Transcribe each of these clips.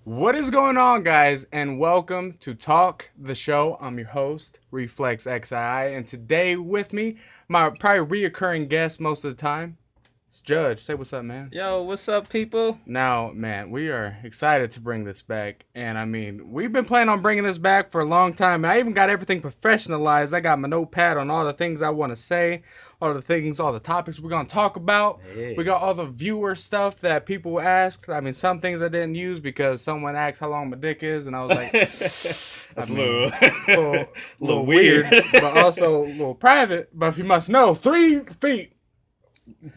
What is going on, guys, and welcome to Talk the Show. I'm your host, Reflex XI, and today with me, my probably reoccurring guest most of the time, it's Judge. Say what's up, man. Yo, what's up, people? Now, man, we are excited to bring this back, and I mean, we've been planning on bringing this back for a long time, and I even got everything professionalized. I got my notepad on all the things I want to say, all the topics we're going to talk about. We Hey, got all the viewer stuff that people asked. I mean, some things I didn't use because someone asked how long my dick is, and I was like, I that's a mean, little, little, little little weird, weird. but also a little private. But if you must know, 3 feet.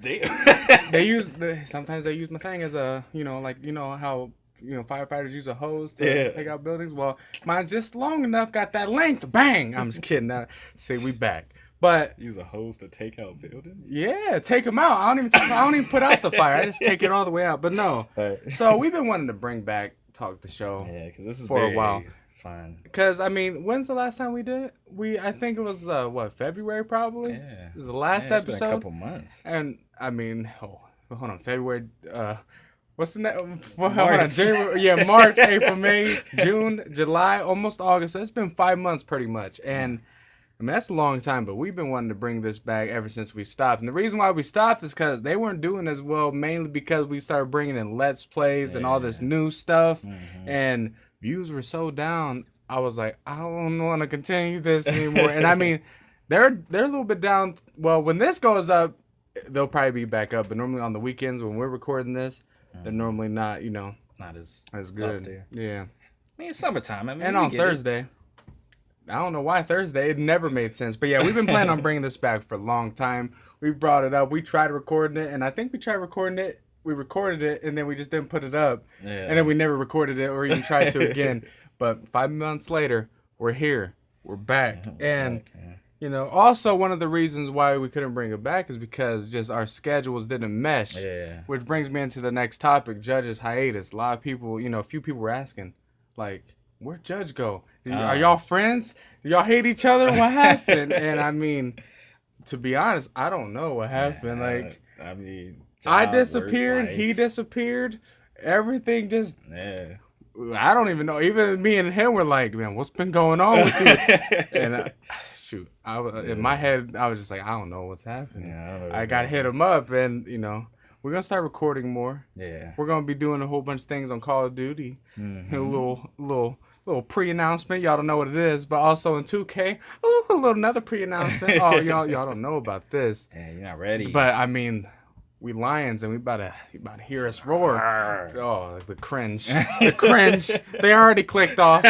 Damn. Sometimes they use my thing as a, how firefighters use a hose to Yeah. take out buildings. Well, mine just long enough, got that length. Bang! I'm just kidding. See, we back. But Use a hose to take out buildings. yeah, take them out. I don't even put out the fire. I just take it all the way out. But no. Right. So we've been wanting to bring back Talk the Show Yeah, because this is for a very while. fun. Cause I mean, when's the last time we did it? I think it was February probably. Yeah. It was the last Yeah, it's been a episode. couple months. And I mean, hold on, February. What's the next? Hold on, March. January, yeah, March, April, May, June, July, almost August. So it's been 5 months pretty much, and I mean that's a long time. But we've been wanting to bring this back ever since we stopped. And the reason why we stopped is because they weren't doing as well, mainly because we started bringing in Let's Plays and all this new stuff, and views were so down. I was like, I don't want to continue this anymore. And I mean, they're a little bit down. Well, when this goes up, they'll probably be back up. But normally on the weekends when we're recording this, they're normally not, Not as as up good. there. Yeah. I mean, it's summertime. I mean, And we on get it. Thursday, I don't know why Thursday. It never made sense. But yeah, we've been planning on bringing this back for a long time. We brought it up. We tried recording it, and I think we tried recording it. We recorded it, and then we just didn't put it up. Yeah. And then we never recorded it or even tried to again. But 5 months later, we're here. We're back. And, also one of the reasons why we couldn't bring it back is because just our schedules didn't mesh. Yeah. Which brings me into the next topic, Judge's hiatus. A lot of people, a few people were asking, like, where'd Judge go? Are y'all friends? Do y'all hate each other? What happened? And I mean, to be honest, I don't know what happened. Like, I mean, I job, disappeared. work, He life. disappeared. Everything just, Yeah. I don't even know. Even me and him were like, man, what's been going on with you? And shoot, in my head, I was just like, I don't know what's happening. Yeah, I don't know I what's got to hit him up, and we're gonna start recording more. Yeah. We're gonna be doing a whole bunch of things on Call of Duty. A little pre-announcement. Y'all don't know what it is, but also in 2K, a little another pre-announcement. Oh, y'all don't know about this, Yeah, you're not ready. but I mean, we lions and you about to hear us roar. Arr. Oh, the cringe, the cringe. They already clicked off.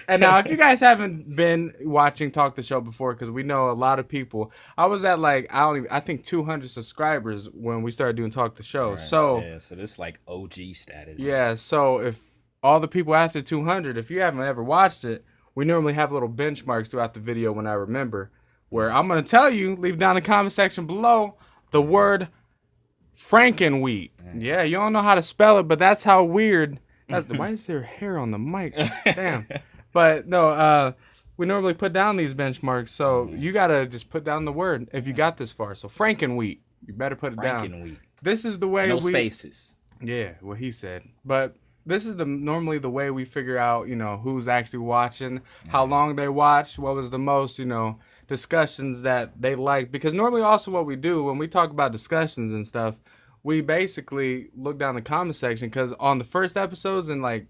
And now, if you guys haven't been watching Talk the Show before, because we know a lot of people, I was at I think 200 subscribers when we started doing Talk the Show. Right. So Yeah, so this like OG status. yeah, so if all the people after 200, if you haven't ever watched it, we normally have little benchmarks throughout the video when I remember, where I'm going to tell you, leave down in the comment section below, the word Frankenwheat. Yeah, you don't know how to spell it, but that's how weird. Why is there hair on the mic? Damn. But no, we normally put down these benchmarks, so you got to just put down the word if you got this far. So Frankenwheat, you better put it down. Frankenwheat. This is the way No we... spaces. Yeah, what he said. But this is normally the way we figure out, who's actually watching, how long they watched, what was the most, discussions that they liked. Because normally also what we do when we talk about discussions and stuff, we basically look down the comment section because on the first episodes and like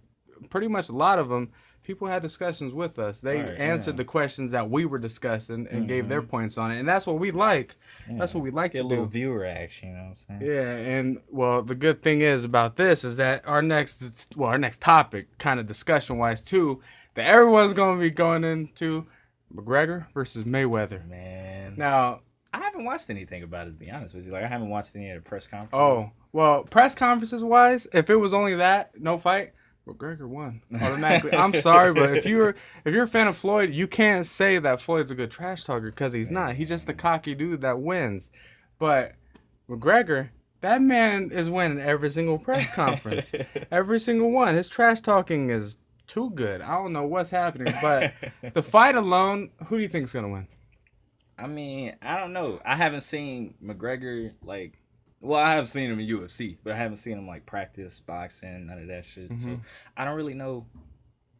pretty much a lot of them, people had discussions with us. They Right, answered the questions that we were discussing and gave their points on it. And that's what we like. That's what we like Get to a little do. viewer action, you know what I'm saying? Yeah, and well, the good thing is about this is that our next topic, kind of discussion wise too, that everyone's gonna be going into McGregor versus Mayweather. Man. Now, I haven't watched anything about it, to be honest with you. Like, I haven't watched any of the press conferences. oh well, press conferences wise, if it was only that, no fight, McGregor won automatically. I'm sorry, but if you're a fan of Floyd, you can't say that Floyd's a good trash talker because he's not. He's just the cocky dude that wins. But McGregor, that man is winning every single press conference, every single one. His trash talking is too good. I don't know what's happening, but the fight alone, who do you think's gonna win? I mean, I don't know. I haven't seen McGregor, like, Well, I have seen him in UFC, but I haven't seen him like practice boxing, none of that shit. Mm-hmm. So I don't really know.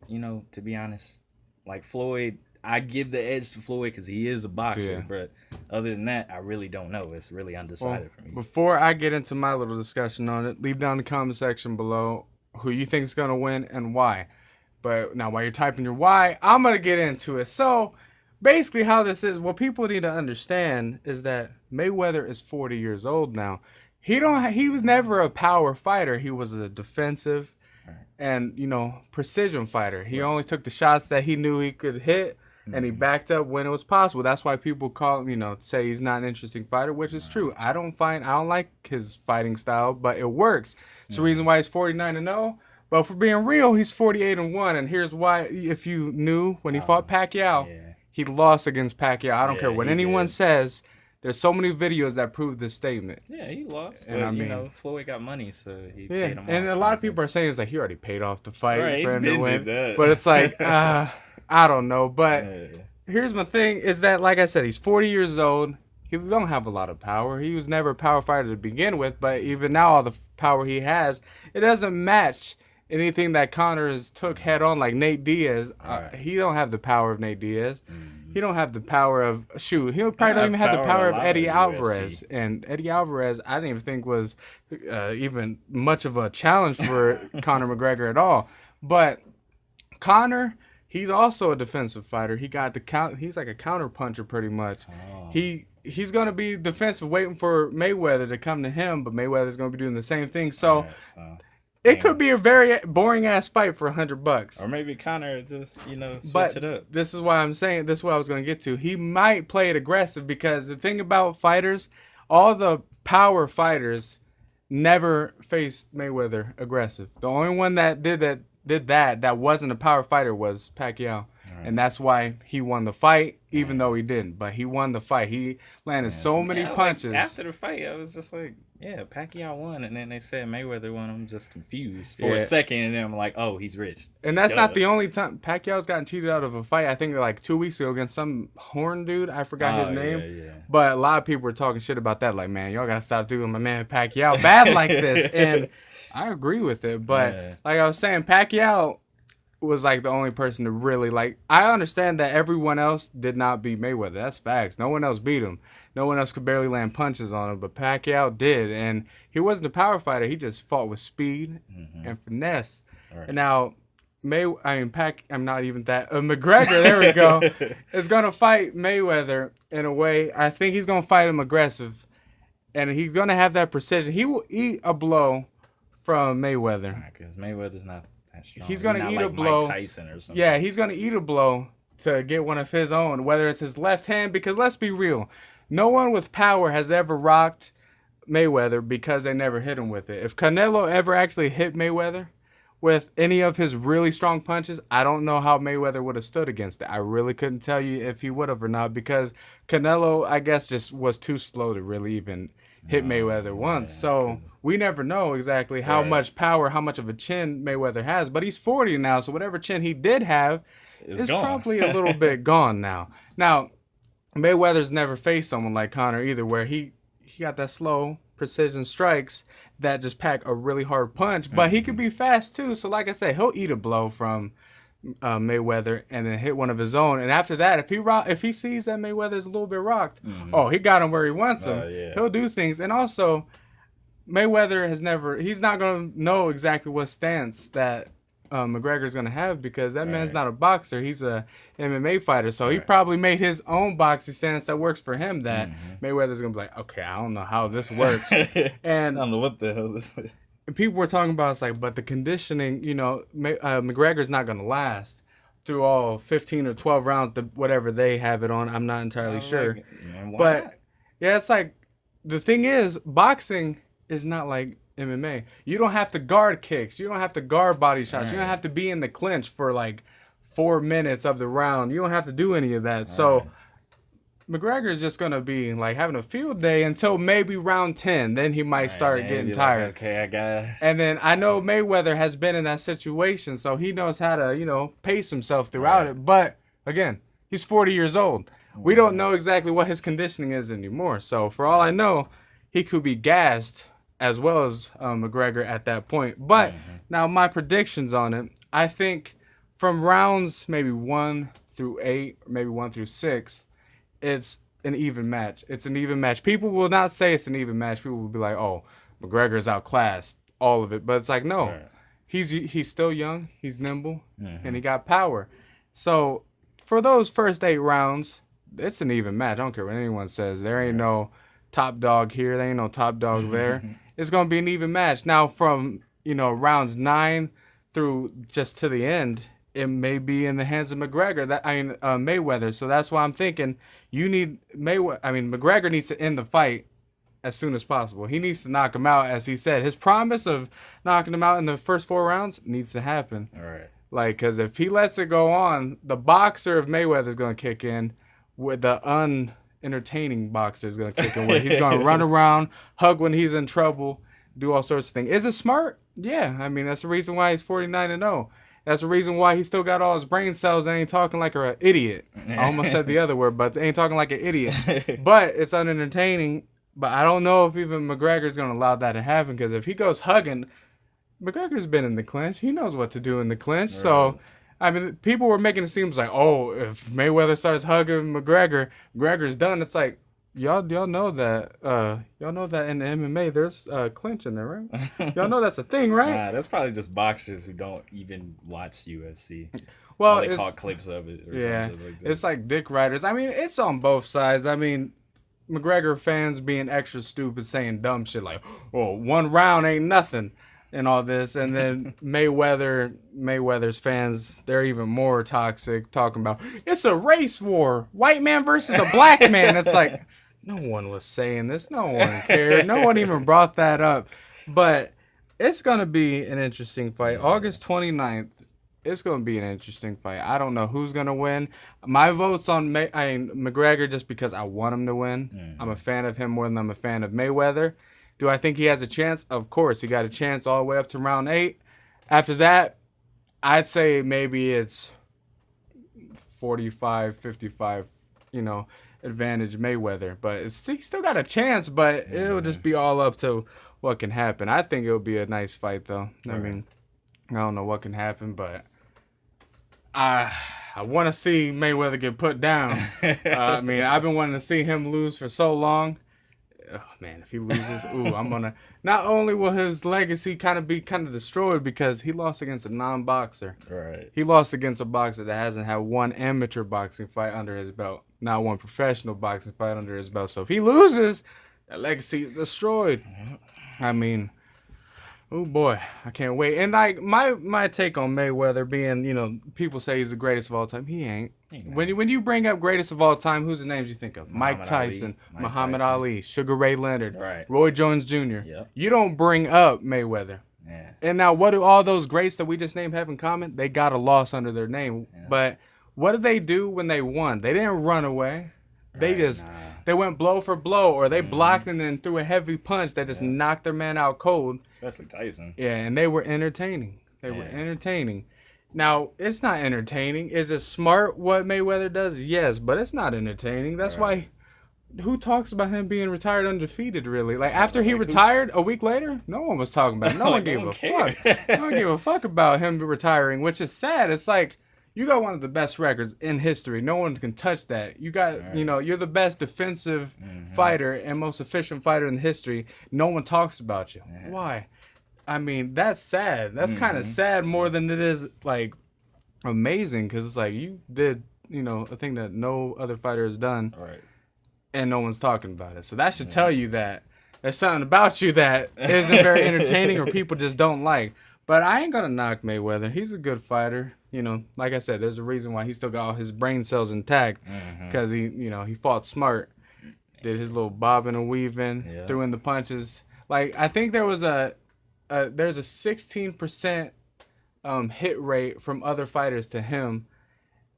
To be honest, like Floyd, I give the edge to Floyd because he is a boxer. Yeah. But other than that, I really don't know. It's really undecided for me. Before I get into my little discussion on it, leave down the comment section below who you think is gonna win and why. But now, while you're typing your why, I'm gonna get into it. So, basically, how this is, what people need to understand is that Mayweather is 40 years old now. He was never a power fighter. He was a defensive and precision fighter. He only took the shots that he knew he could hit, and he backed up when it was possible. That's why people call him, say he's not an interesting fighter, which is true. I don't like his fighting style, but it works. It's the reason why he's 49-0. But if we're being real, he's 48-1, and here's why. If you knew, when he fought Pacquiao, he lost against Pacquiao. I don't care what anyone says. There's so many videos that prove this statement. Yeah, he lost. And but, I mean, Floyd got money, so he yeah. paid him And off. a lot of people are saying it's like he already paid off the fight for him to win. That. But it's like, I don't know. But here's my thing: is that, like I said, he's 40 years old. He don't have a lot of power. He was never a power fighter to begin with. But even now, all the power he has, it doesn't match anything that Conor has took head on, like Nate Diaz. He don't have the power of Nate Diaz. He don't have the power of he probably don't even have the power of Eddie Alvarez. And Eddie Alvarez, I didn't even think was even much of a challenge for Conor McGregor at all. But Conor, he's also a defensive fighter. He got the count. He's like a counter puncher pretty much. He's gonna be defensive, waiting for Mayweather to come to him, but Mayweather's gonna be doing the same thing. So. It could be a very boring ass fight for $100. Or maybe Conor just, switch it up. This is why I'm saying, this is what I was going to get to. He might play it aggressive because the thing about fighters, all the power fighters never faced Mayweather aggressive. The only one that did that wasn't a power fighter was Pacquiao. Right. And that's why he won the fight, even though he didn't. But he won the fight. He landed so many punches. Like, after the fight, I was just like, Pacquiao won. And then they said Mayweather won. I'm just confused for a second. And then I'm like, oh, he's rich. And that's not the only time. Pacquiao's gotten cheated out of a fight, I think, like 2 weeks ago against some horn dude. I forgot his name. Yeah. But a lot of people were talking shit about that. Like, man, y'all got to stop doing my man Pacquiao bad like this. And I agree with it. But like I was saying, Pacquiao was like the only person to really I understand that everyone else did not beat Mayweather. That's facts. No one else beat him. No one else could barely land punches on him, but Pacquiao did, and he wasn't a power fighter. He just fought with speed and finesse. Right. And now I'm not even that. McGregor, there we go, is gonna fight Mayweather in a way. I think he's gonna fight him aggressive, and he's gonna have that precision. He will eat a blow from Mayweather. Because Mayweather's not. He's going to eat a blow. Mike Tyson or something. Yeah, he's going to eat a blow to get one of his own, whether it's his left hand, because let's be real. No one with power has ever rocked Mayweather because they never hit him with it. If Canelo ever actually hit Mayweather with any of his really strong punches, I don't know how Mayweather would have stood against it. I really couldn't tell you if he would have or not, because Canelo, I guess, just was too slow to really even hit Mayweather once. So we never know exactly how much power, how much of a chin Mayweather has. But he's 40 now, so whatever chin he did have is probably a little bit gone now. Now, Mayweather's never faced someone like Conor either, where he got that slow precision strikes that just pack a really hard punch. But he could be fast too. So like I said, he'll eat a blow from Mayweather and then hit one of his own, and after that, if he sees that Mayweather's a little bit rocked, he got him where he wants him. He'll do things. And also, Mayweather he's not gonna know exactly what stance that McGregor's gonna have, because that man's not a boxer. He's a MMA fighter, so he probably made his own boxing stance that works for him. That Mayweather's gonna be like, okay, I don't know how this works, and I don't know what the hell this is. And people were talking about, it's like, but the conditioning, McGregor's not going to last through all 15 or 12 rounds, whatever they have it on. I'm not entirely sure. But, yeah, it's like, the thing is, boxing is not like MMA. You don't have to guard kicks. You don't have to guard body shots. You don't have to be in the clinch for, 4 minutes of the round. You don't have to do any of that. So McGregor is just going to be having a field day until maybe round 10. Then he might start getting tired. Okay, I got it. And then I know Mayweather has been in that situation, so he knows how to, pace himself throughout it. But, again, he's 40 years old. We don't know exactly what his conditioning is anymore. So, for all I know, he could be gassed as well as McGregor at that point. But now my predictions on it, I think from rounds maybe 1 through 8, or maybe 1 through 6, it's an even match. It's an even match. People will not say it's an even match. People will be like, "Oh, McGregor's outclassed all of it," but it's like, no, Right. he's still young, he's nimble, and he got power. So for those first 8 rounds, it's an even match. I don't care what anyone says. There ain't no top dog here. There ain't no top dog there. It's gonna be an even match. Now from rounds 9 through just to the end, it may be in the hands of McGregor. Mayweather. So that's why I'm thinking you need Mayweather. I mean McGregor needs to end the fight as soon as possible. He needs to knock him out, as he said. His promise of knocking him out in the first 4 rounds needs to happen. All right. Like, because if he lets it go on, the boxer of Mayweather is going to kick in, with the unentertaining boxer is going to kick in, where he's going to run around, hug when he's in trouble, do all sorts of things. Is it smart? Yeah. I mean, that's the reason why he's 49-0. That's the reason why he still got all his brain cells and ain't talking like an idiot. I almost said the other word, but ain't talking like an idiot. But it's unentertaining. But I don't know if even McGregor's going to allow that to happen, because if he goes hugging, McGregor's been in the clinch. He knows what to do in the clinch. Right. So, I mean, people were making it seem like, oh, if Mayweather starts hugging McGregor's done. It's like, y'all know that in the MMA there's clinch in there, right? Y'all know that's a thing, right? Nah, that's probably just boxers who don't even watch UFC. Well, they caught clips of it or something like that. It's like dick riders. I mean, it's on both sides. I mean, McGregor fans being extra stupid, saying dumb shit like, "Oh, 1 round ain't nothing," and all this, and then Mayweather's fans, they're even more toxic, talking about it's a race war, white man versus a black man. It's like, no one was saying this, no one cared, no one even brought that up, but it's gonna be an interesting fight. August 29th. It's going to be an interesting fight. I don't know who's going to win. My vote's on McGregor just because I want him to win. Mm-hmm. I'm a fan of him more than I'm a fan of Mayweather. Do I think he has a chance? Of course. He got a chance all the way up to round 8. After that, I'd say maybe it's 45-55, advantage Mayweather. But he still got a chance, but it'll just be all up to what can happen. I think it'll be a nice fight, though. I mean, I don't know what can happen, but I want to see Mayweather get put down. I mean, I've been wanting to see him lose for so long. Oh, man, if he loses, I'm going to... Not only will his legacy be destroyed because he lost against a non-boxer. Right. He lost against a boxer that hasn't had one amateur boxing fight under his belt. Not one professional boxing fight under his belt. So if he loses, that legacy is destroyed. I mean... Oh boy, I can't wait. And like my take on Mayweather being, people say he's the greatest of all time. He ain't. When you bring up greatest of all time, who's the names you think of? Mike Tyson, Muhammad Ali, Sugar Ray Leonard, right. Roy Jones Jr. Yep. You don't bring up Mayweather. Yeah. And now what do all those greats that we just named have in common? They got a loss under their name. Yeah. But what did they do when they won? They didn't run away. They they went blow for blow, or they blocked and then threw a heavy punch that just knocked their man out cold. Especially Tyson. Yeah, and they were entertaining. They were entertaining. Now, it's not entertaining. Is it smart what Mayweather does? Yes, but it's not entertaining. That's why who talks about him being retired undefeated, really? Like, after he retired, a week later, no one was talking about it. No one gave a fuck. No one gave a fuck about him retiring, which is sad. It's like, you got one of the best records in history. No one can touch that. You got, you're the best defensive fighter and most efficient fighter in history. No one talks about you. Yeah. Why? I mean, that's sad. That's kind of sad more than it is, like, amazing. Because it's like, you did, a thing that no other fighter has done. Right. And no one's talking about it. So that should tell you that there's something about you that isn't very entertaining or people just don't like. But I ain't going to knock Mayweather. He's a good fighter. Like I said, there's a reason why he still got all his brain cells intact, because he fought smart, did his little bobbing and weaving, threw in the punches. Like, I think there's a 16% hit rate from other fighters to him,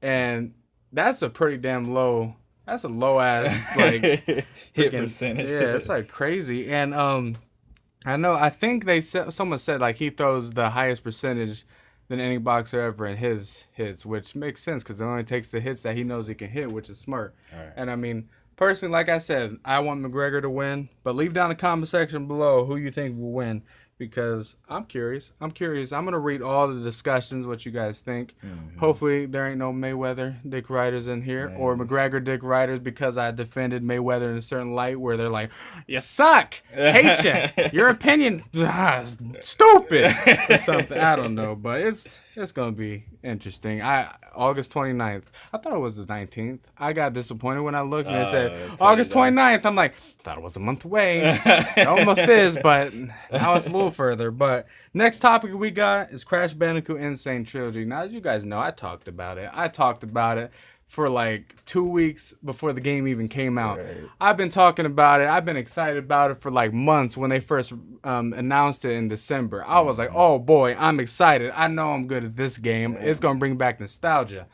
and that's a pretty damn low. That's a low ass like hit percentage. Yeah, it's like crazy. And I think someone said like he throws the highest percentage than any boxer ever in his hits, which makes sense because it only takes the hits that he knows he can hit, which is smart. Right. And I mean, personally, like I said, I want McGregor to win. But leave down the comment section below who you think will win. Because I'm curious. I'm gonna read all the discussions, what you guys think. Hopefully there ain't no Mayweather dick riders in here or McGregor dick riders because I defended Mayweather in a certain light where they're like, "You suck, hate you, your opinion, stupid," or something. I don't know, but it's gonna be interesting. August 29th. I thought it was the 19th. I got disappointed when I looked and it said August 29th. I'm like, thought it was a month away. It almost is, but now it's a little further. But next topic we got is Crash Bandicoot Insane Trilogy. Now, as you guys know, I talked about it for like 2 weeks before the game even came out. Right. I've been talking about it. I've been excited about it for like months when they first announced it in December. I was like, oh boy, I'm excited. I know I'm good at this game. It's going to bring back nostalgia.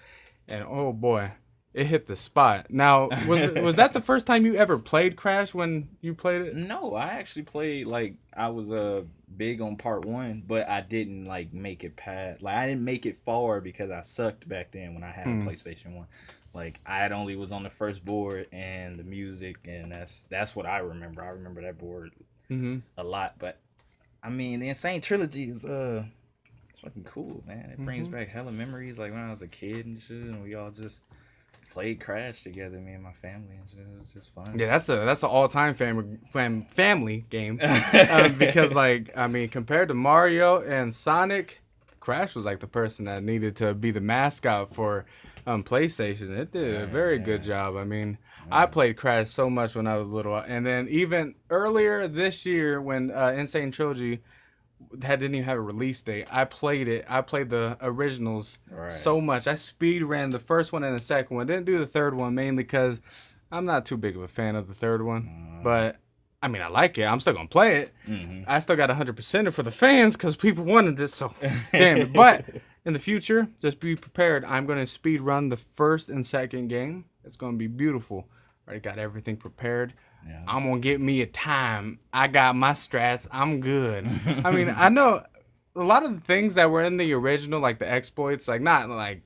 And oh boy, it hit the spot. Now, was that the first time you ever played Crash when you played it? No, I actually played, like, I was big on part 1, but I didn't, like, make it past. Like, I didn't make it far because I sucked back then when I had a PlayStation 1. Like, I had only was on the first board and the music, and that's what I remember. I remember that board a lot. But, I mean, the Insane Trilogy is, it's fucking cool, man. It brings back hella memories, like, when I was a kid and shit, and we all just played Crash together, me and my family, and it was just fun. Yeah, that's an all-time family game because, like, I mean, compared to Mario and Sonic, Crash was like the person that needed to be the mascot for PlayStation. It did a very good job. I mean, I played Crash so much when I was little, and then even earlier this year when Insane Trilogy didn't even have a release date. I played it. I played the originals so much. I speed ran the first one and the second one. Didn't do the third one mainly because I'm not too big of a fan of the third one. But I mean, I like it. I'm still gonna play it. I still got 100% it for the fans because people wanted this. So damn it. But in the future, just be prepared. I'm gonna speed run the first and second game. It's gonna be beautiful. Already got everything prepared. Yeah. I'm going to get me a time. I got my strats. I'm good. I mean, I know a lot of the things that were in the original, like the exploits, like not like,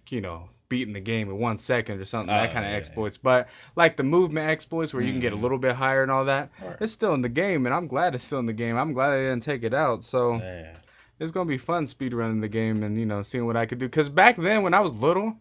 beating the game in 1 second or something, that kind of exploits, but like the movement exploits where you can get a little bit higher and all that, it's still in the game, and I'm glad it's still in the game. I'm glad they didn't take it out, so it's going to be fun speedrunning the game and, seeing what I could do. Because back then, when I was little,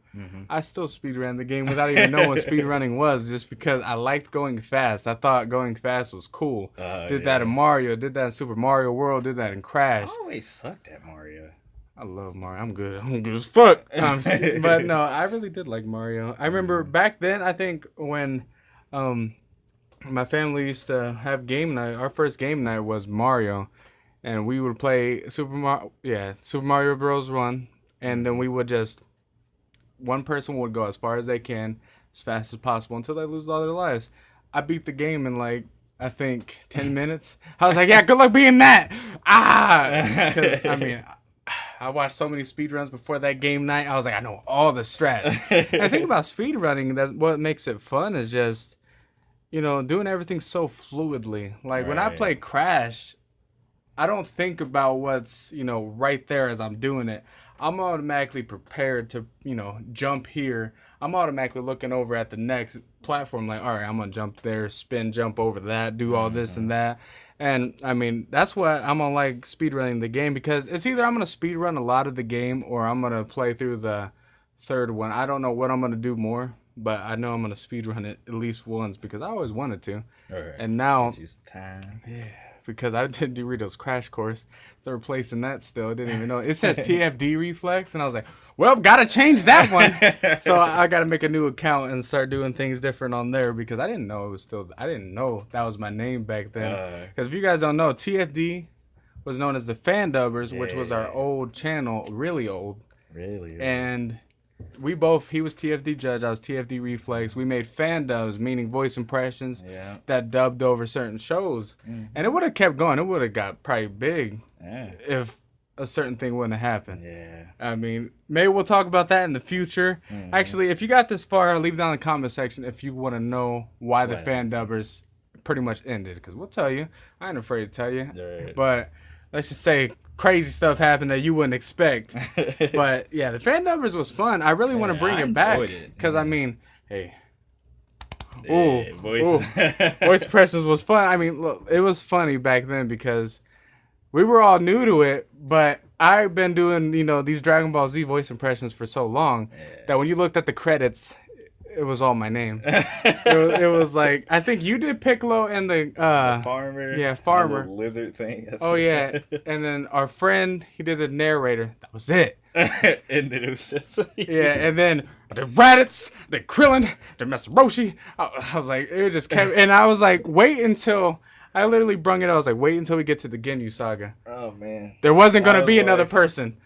I still speedran the game without even knowing what speedrunning was just because I liked going fast. I thought going fast was cool. Did that in Mario. Did that in Super Mario World. Did that in Crash. I always sucked at Mario. I love Mario. I'm good. I'm good as fuck. But no, I really did like Mario. I remember back then, I think when my family used to have game night, our first game night was Mario. And we would play Super Mario Bros. 1, and then we would one person would go as far as they can, as fast as possible, until they lose all their lives. I beat the game in, like, I think 10 minutes. I was like, yeah, good luck being that. 'Cause, I mean, I watched so many speedruns before that game night. I was like, I know all the strats. And the thing about speedrunning, that's what makes it fun is just, doing everything so fluidly. Like, when I play Crash, I don't think about what's, right there as I'm doing it. I'm automatically prepared to, jump here. I'm automatically looking over at the next platform like, all right, I'm going to jump there, spin, jump over that, do all this and that. And, I mean, that's what I'm going to like speedrunning the game because it's either I'm going to speedrun a lot of the game or I'm going to play through the third one. I don't know what I'm going to do more, but I know I'm going to speedrun it at least once because I always wanted to. All right. And now... use time. Yeah. Because I did Doritos Crash Course. They're replacing that still. I didn't even know. It says TFD Reflex, and I was like, well, gotta change that one. So I gotta make a new account and start doing things different on there because I didn't know I didn't know that was my name back then. Because if you guys don't know, TFD was known as the Fan Dubbers, which was our old channel, really old. Really? And... he was TFD Judge, I was TFD Reflex. We made fan dubs, meaning voice impressions that dubbed over certain shows. And it would have kept going. It would have got probably big if a certain thing wouldn't have happened. Yeah. I mean, maybe we'll talk about that in the future. Actually, if you got this far, leave down in the comment section if you want to know why the fan dubbers pretty much ended. Because we'll tell you. I ain't afraid to tell you. But let's just say... crazy stuff happened that you wouldn't expect. But yeah, the fan numbers was fun. I really want to bring it back because I mean, hey, Ooh, voice. voice impressions was fun. I mean, look, it was funny back then because we were all new to it, but I've been doing, these Dragon Ball Z voice impressions for so long that when you looked at the credits, it was all my name. It was like, I think you did Piccolo and the farmer. Yeah, farmer. The lizard thing. Oh yeah, and then our friend, he did the narrator. That was it. And then it was just Yeah, and then the Raditz, the Krillin, the Master Roshi. I was like, it just kept, and I was like, wait until. I literally brung it up. I was like, wait until we get to the Ginyu saga. Oh man, there wasn't gonna be another person.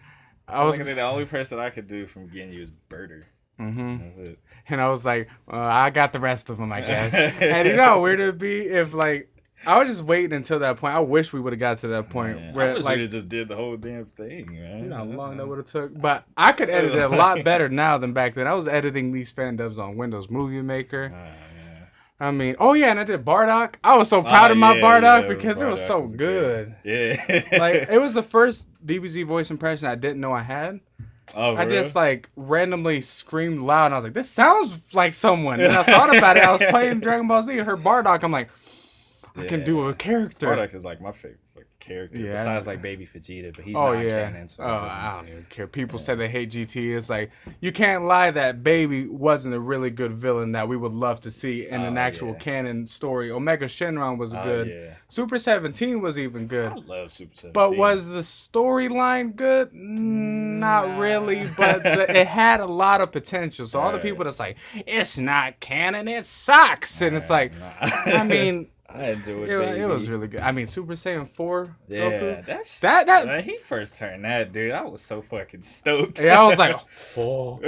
I was the only person I could do from Ginyu is Birder. That's it. And I was like, I got the rest of them, I guess. And you know how weird it'd be if like I was just waiting until that point. I wish we would have got to that point where I wish we just did the whole damn thing, man. You know how long that would have took. But I could edit it a lot better now than back then. I was editing these fan dubs on Windows Movie Maker. I mean, oh yeah, and I did Bardock. I was so proud of my Bardock because Bardock it was so good. Yeah. Like, it was the first DBZ voice impression I didn't know I had. Oh, I just, like, randomly screamed loud, and I was like, this sounds like someone. And I thought about it. I was playing Dragon Ball Z, heard Bardock. I'm like, I can do a character. Bardock is, like, my favorite character. Yeah. Besides, like, Baby Vegeta, but he's not canon. So I don't even care. People say they hate GT. It's like, you can't lie that Baby wasn't a really good villain that we would love to see in an actual canon story. Omega Shenron was good. Yeah. Super 17 was even good. I love Super 17. But was the storyline good? Not really, but it had a lot of potential. So all the people that's like, it's not canon, it sucks. And it's like, I mean... I enjoyed it. It was really good. I mean, Super Saiyan 4. Yeah, Goku, that when he first turned that, dude, I was so fucking stoked. Yeah, I was like, oh.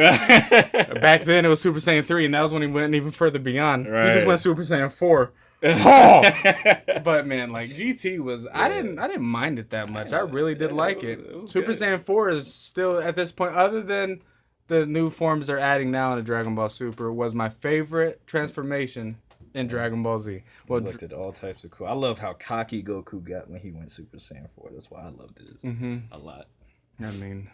Back then it was Super Saiyan 3, and that was when he went even further beyond. Right. He just went Super Saiyan 4. Oh! But man, like GT was, I didn't mind it that much. I really did like it. Super Saiyan 4 is still at this point, other than the new forms they're adding now in Dragon Ball Super, was my favorite transformation in Dragon Ball Z. Well, looked at all types of cool. I love how cocky Goku got when he went Super Saiyan 4. That's why I loved it a lot. I mean,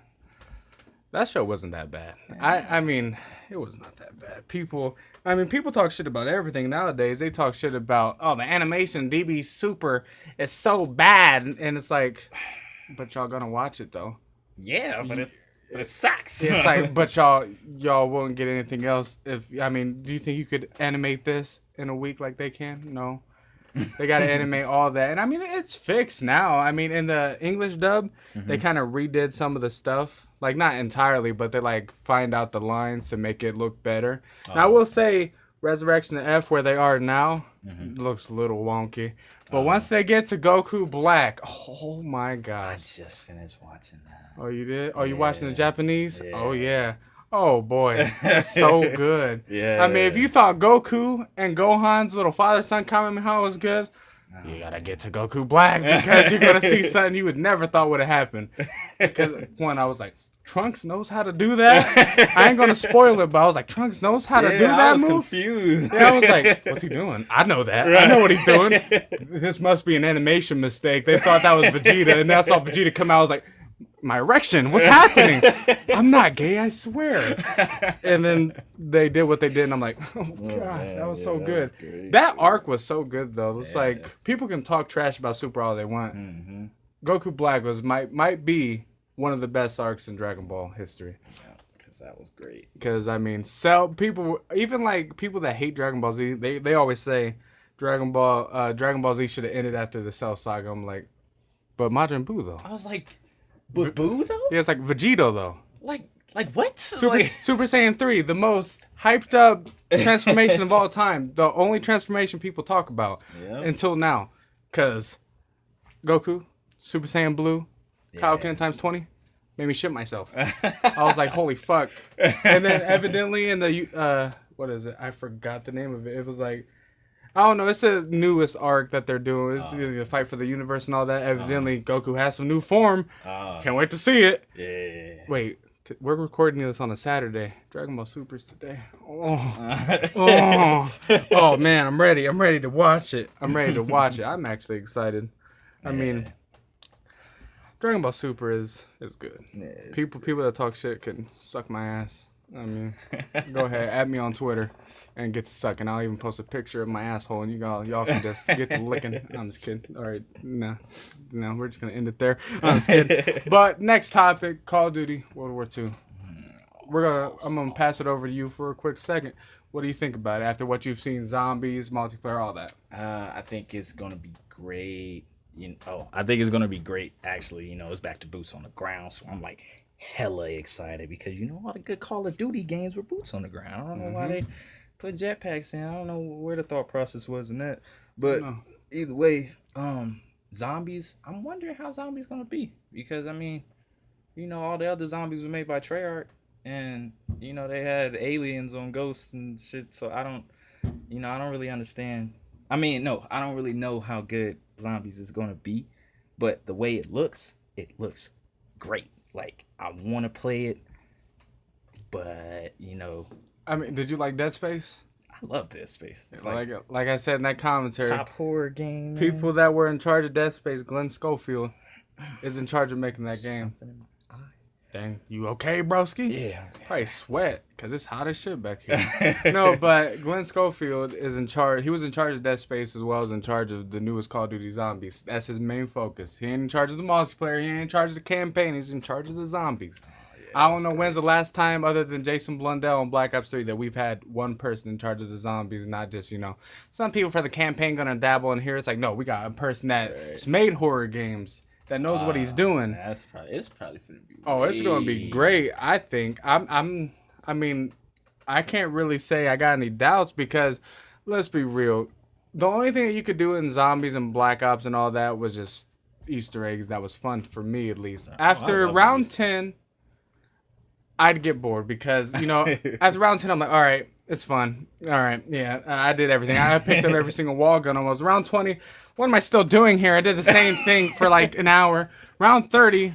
that show wasn't that bad. I mean, it was not that bad. People talk shit about everything nowadays. They talk shit about, the animation DB Super is so bad, and it's like, but y'all gonna watch it though. Yeah, but it sucks. It's like, but y'all won't get anything else. Do you think you could animate this in a week like they can? No. They got to animate all that. And I mean, it's fixed now. I mean, in the English dub, they kind of redid some of the stuff. Like, not entirely, but they, like, find out the lines to make it look better. Now, I will say, Resurrection of F, where they are now, looks a little wonky. But once they get to Goku Black, oh, my gosh. I just finished watching that. Oh, you did? Oh, you watching the Japanese? Yeah. Oh, yeah. Oh, boy. That's so good. Yeah. I mean, if you thought Goku and Gohan's little father-son Kamehameha was good, you gotta get to Goku Black because you're gonna see something you would never thought would have happened. Because, one, I was like, Trunks knows how to do that? I ain't gonna spoil it, but I was like, Trunks knows how to do that I was move? confused. Yeah, I was like, what's he doing? I know that. Right. I know what he's doing. This must be an animation mistake. They thought that was Vegeta, and then I saw Vegeta come out, I was like, my erection, what's happening? I'm not gay, I swear. And then they did what they did, and I'm like, oh god, man, that was so good. That arc was so good though. It's like, people can talk trash about Super all they want. Goku Black might be one of the best arcs in Dragon Ball history. Yeah, because that was great. Because I mean, even like people that hate Dragon Ball Z, they always say Dragon Ball Z should have ended after the Cell Saga. I'm like, but Majin Buu though. I was like, but Buu though? Yeah, it's like Vegito though. Like what? Super Saiyan 3, the most hyped up transformation of all time. The only transformation people talk about until now. Because Goku, Super Saiyan Blue, Kaioken times 20, made me shit myself. I was like, holy fuck. And then evidently in the, what is it? I forgot the name of it. It was like, I don't know. It's the newest arc that they're doing. It's the fight for the universe and all that. Evidently, Goku has some new form. Can't wait to see it. Yeah. Wait, we're recording this on a Saturday. Dragon Ball Super's today. Oh man, I'm ready. I'm ready to watch it. I'm actually excited. I mean, Dragon Ball Super is good. Yeah, people that talk shit can suck my ass. I mean, go ahead, add me on Twitter and get to sucking. I'll even post a picture of my asshole, and y'all can just get to licking. I'm just kidding. All right, no, we're just gonna end it there. I'm just kidding. But next topic, Call of Duty World War II. I'm gonna pass it over to you for a quick second. What do you think about it after what you've seen? Zombies, multiplayer, all that. I think it's gonna be great. I think it's gonna be great. Actually, it's back to boots on the ground, so I'm like hella excited because all the good Call of Duty games were boots on the ground. I don't know why they put jetpacks in. I don't know where the thought process was in that, but either way, zombies. I'm wondering how zombies gonna be because all the other zombies were made by Treyarch. And they had aliens on ghosts and shit, so I don't really understand. No, I don't really know how good zombies is gonna be, but the way it looks great. Like I want to play it, but did you like Dead Space? I love Dead Space. It's like I said in that commentary, top horror game. Man. People that were in charge of Dead Space, Glenn Schofield, is in charge of making that game. Something in my eye. Dang, you okay, broski? Yeah. Probably sweat, because it's hot as shit back here. No, but Glenn Schofield is in charge. He was in charge of Dead Space as well as in charge of the newest Call of Duty Zombies. That's his main focus. He ain't in charge of the multiplayer. He ain't in charge of the campaign. He's in charge of the zombies. I don't know when's the last time, other than Jason Blundell on Black Ops 3, that we've had one person in charge of the zombies, not just, some people for the campaign going to dabble in here. It's like, no, we got a person that's made horror games that knows what he's doing. It's probably gonna be. Oh, it's gonna be great. I think. I can't really say I got any doubts because, let's be real, the only thing that you could do in zombies and Black Ops and all that was just Easter eggs. That was fun for me, at least. After round 10, I'd get bored because after round 10, I'm like, all right. It's fun. All right. Yeah, I did everything. I picked up every single wall gun almost. Round 20, what am I still doing here? I did the same thing for like an hour. Round 30,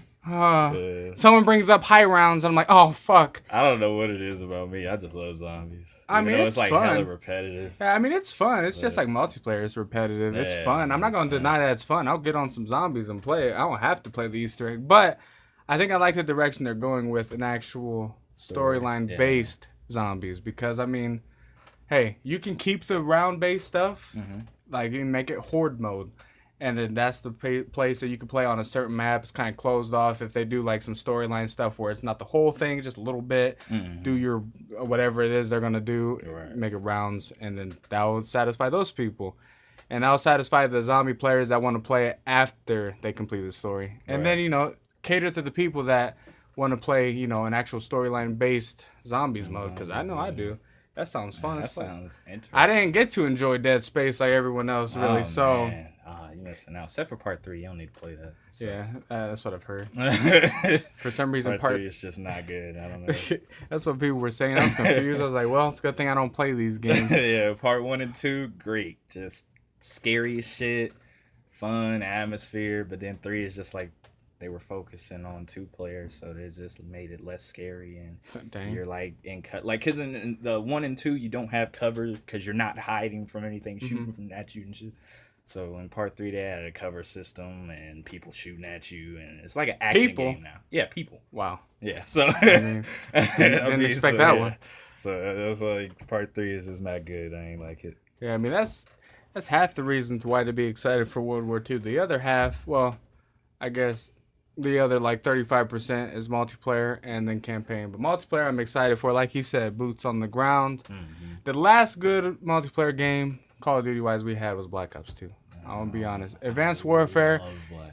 someone brings up high rounds. And I'm like, oh, fuck. I don't know what it is about me. I just love zombies. It's like fun. Hella repetitive. Yeah, it's fun. It's just like multiplayer. It's repetitive. It's fun. I'm not going to deny that it's fun. I'll get on some zombies and play it. I don't have to play the Easter egg. But I think I like the direction they're going with an actual storyline-based zombies because hey, you can keep the round-based stuff, like you can make it horde mode, and then that's the place that you can play on a certain map. It's kind of closed off. If they do like some storyline stuff where it's not the whole thing, just a little bit, do your whatever it is they're gonna do, make it rounds, and then that will satisfy those people, and that will satisfy the zombie players that want to play it after they complete the story, and then cater to the people that want to play, an actual storyline-based zombies mode, because I know I do. That sounds fun. That sounds interesting. I didn't get to enjoy Dead Space like everyone else, really, so... Man. You missing out. Except for part 3, you don't need to play that. So. Yeah, that's what I've heard. For some reason, part 3 is just not good. I don't know. That's what people were saying. I was confused. I was like, well, it's a good thing I don't play these games. Yeah, part 1 and 2, great. Just scary as shit, fun, atmosphere, but then 3 is just like, they were focusing on 2 players, so they just made it less scary, and you're like in cut, like because in the 1 and 2 you don't have cover because you're not hiding from anything shooting from at you and shit. So in part 3 they added a cover system and people shooting at you, and it's like an action game now. Yeah, people. Wow. Yeah. So didn't expect that one. So that's like part 3 is just not good. I ain't like it. Yeah, that's half the reason why to be excited for World War II. The other half, well, I guess. The other 35% is multiplayer and then campaign. But multiplayer I'm excited for. Like he said, boots on the ground. The last good multiplayer game, Call of Duty wise, we had was Black Ops 2. I'm gonna be honest. Advanced Warfare,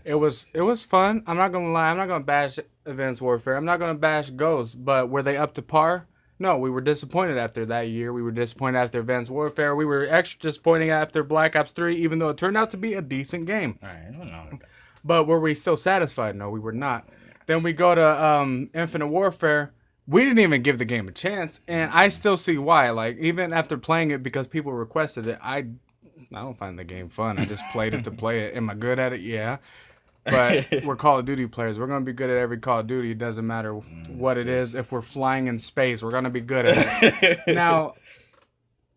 it was fun. I'm not gonna lie. I'm not gonna bash Advanced Warfare. I'm not gonna bash Ghosts. But were they up to par? No, we were disappointed after that year. We were disappointed after Advanced Warfare. We were extra disappointed after Black Ops 3, even though it turned out to be a decent game. All right, But were we still satisfied? No, we were not. Then we go to Infinite Warfare. We didn't even give the game a chance, and I still see why. Like, even after playing it because people requested it, I don't find the game fun. I just played it to play it. Am I good at it? Yeah. But we're Call of Duty players. We're going to be good at every Call of Duty. It doesn't matter what it is. If we're flying in space, we're going to be good at it. Now,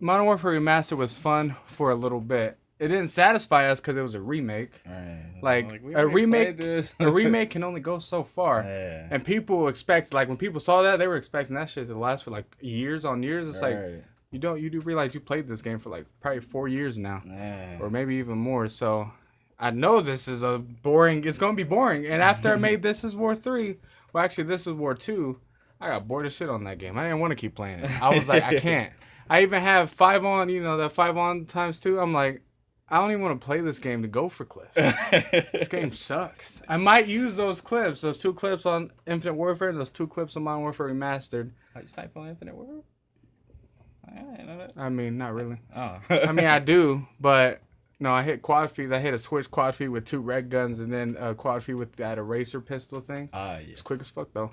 Modern Warfare Remastered was fun for a little bit. it didn't satisfy us because it was a remake. Right. Like we a already remake, played this. a remake can only go so far. Yeah. And people expect, like when people saw that, they were expecting that shit to last for like years on years. It's like you do realize you played this game for like probably 4 years now, or maybe even more. So I know this is a boring. It's gonna be boring. And after I made This Is War 3, well, actually This Is War 2, I got bored as shit on that game. I didn't want to keep playing it. I was like, I can't. I even have 5 on. You know that 5 on times 2. I'm like, I don't even want to play this game to go for clips. This game sucks. I might use those clips, those 2 clips on Infinite Warfare, and those 2 clips on Modern Warfare Remastered. Are you type on Infinite Warfare? I didn't know that. I mean, not really. Oh. I mean, I do, but no, I hit quad feeds. I hit a switch quad feed with 2 red guns and then a quad feed with that eraser pistol thing. Yeah. It's quick as fuck, though.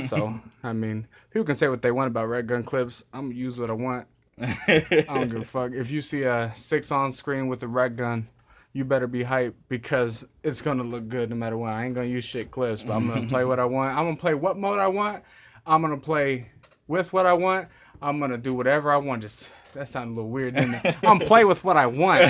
So, I mean, people can say what they want about red gun clips. I'm going to use what I want. I don't give a fuck. If you see a 6 on screen with a red gun, you better be hyped because it's going to look good no matter what. I ain't going to use shit clips, but I'm going to play what I want. I'm going to play what mode I want. I'm going to play with what I want. I'm going to do whatever I want. Just, that sounded a little weird, didn't it? I'm going to play with what I want.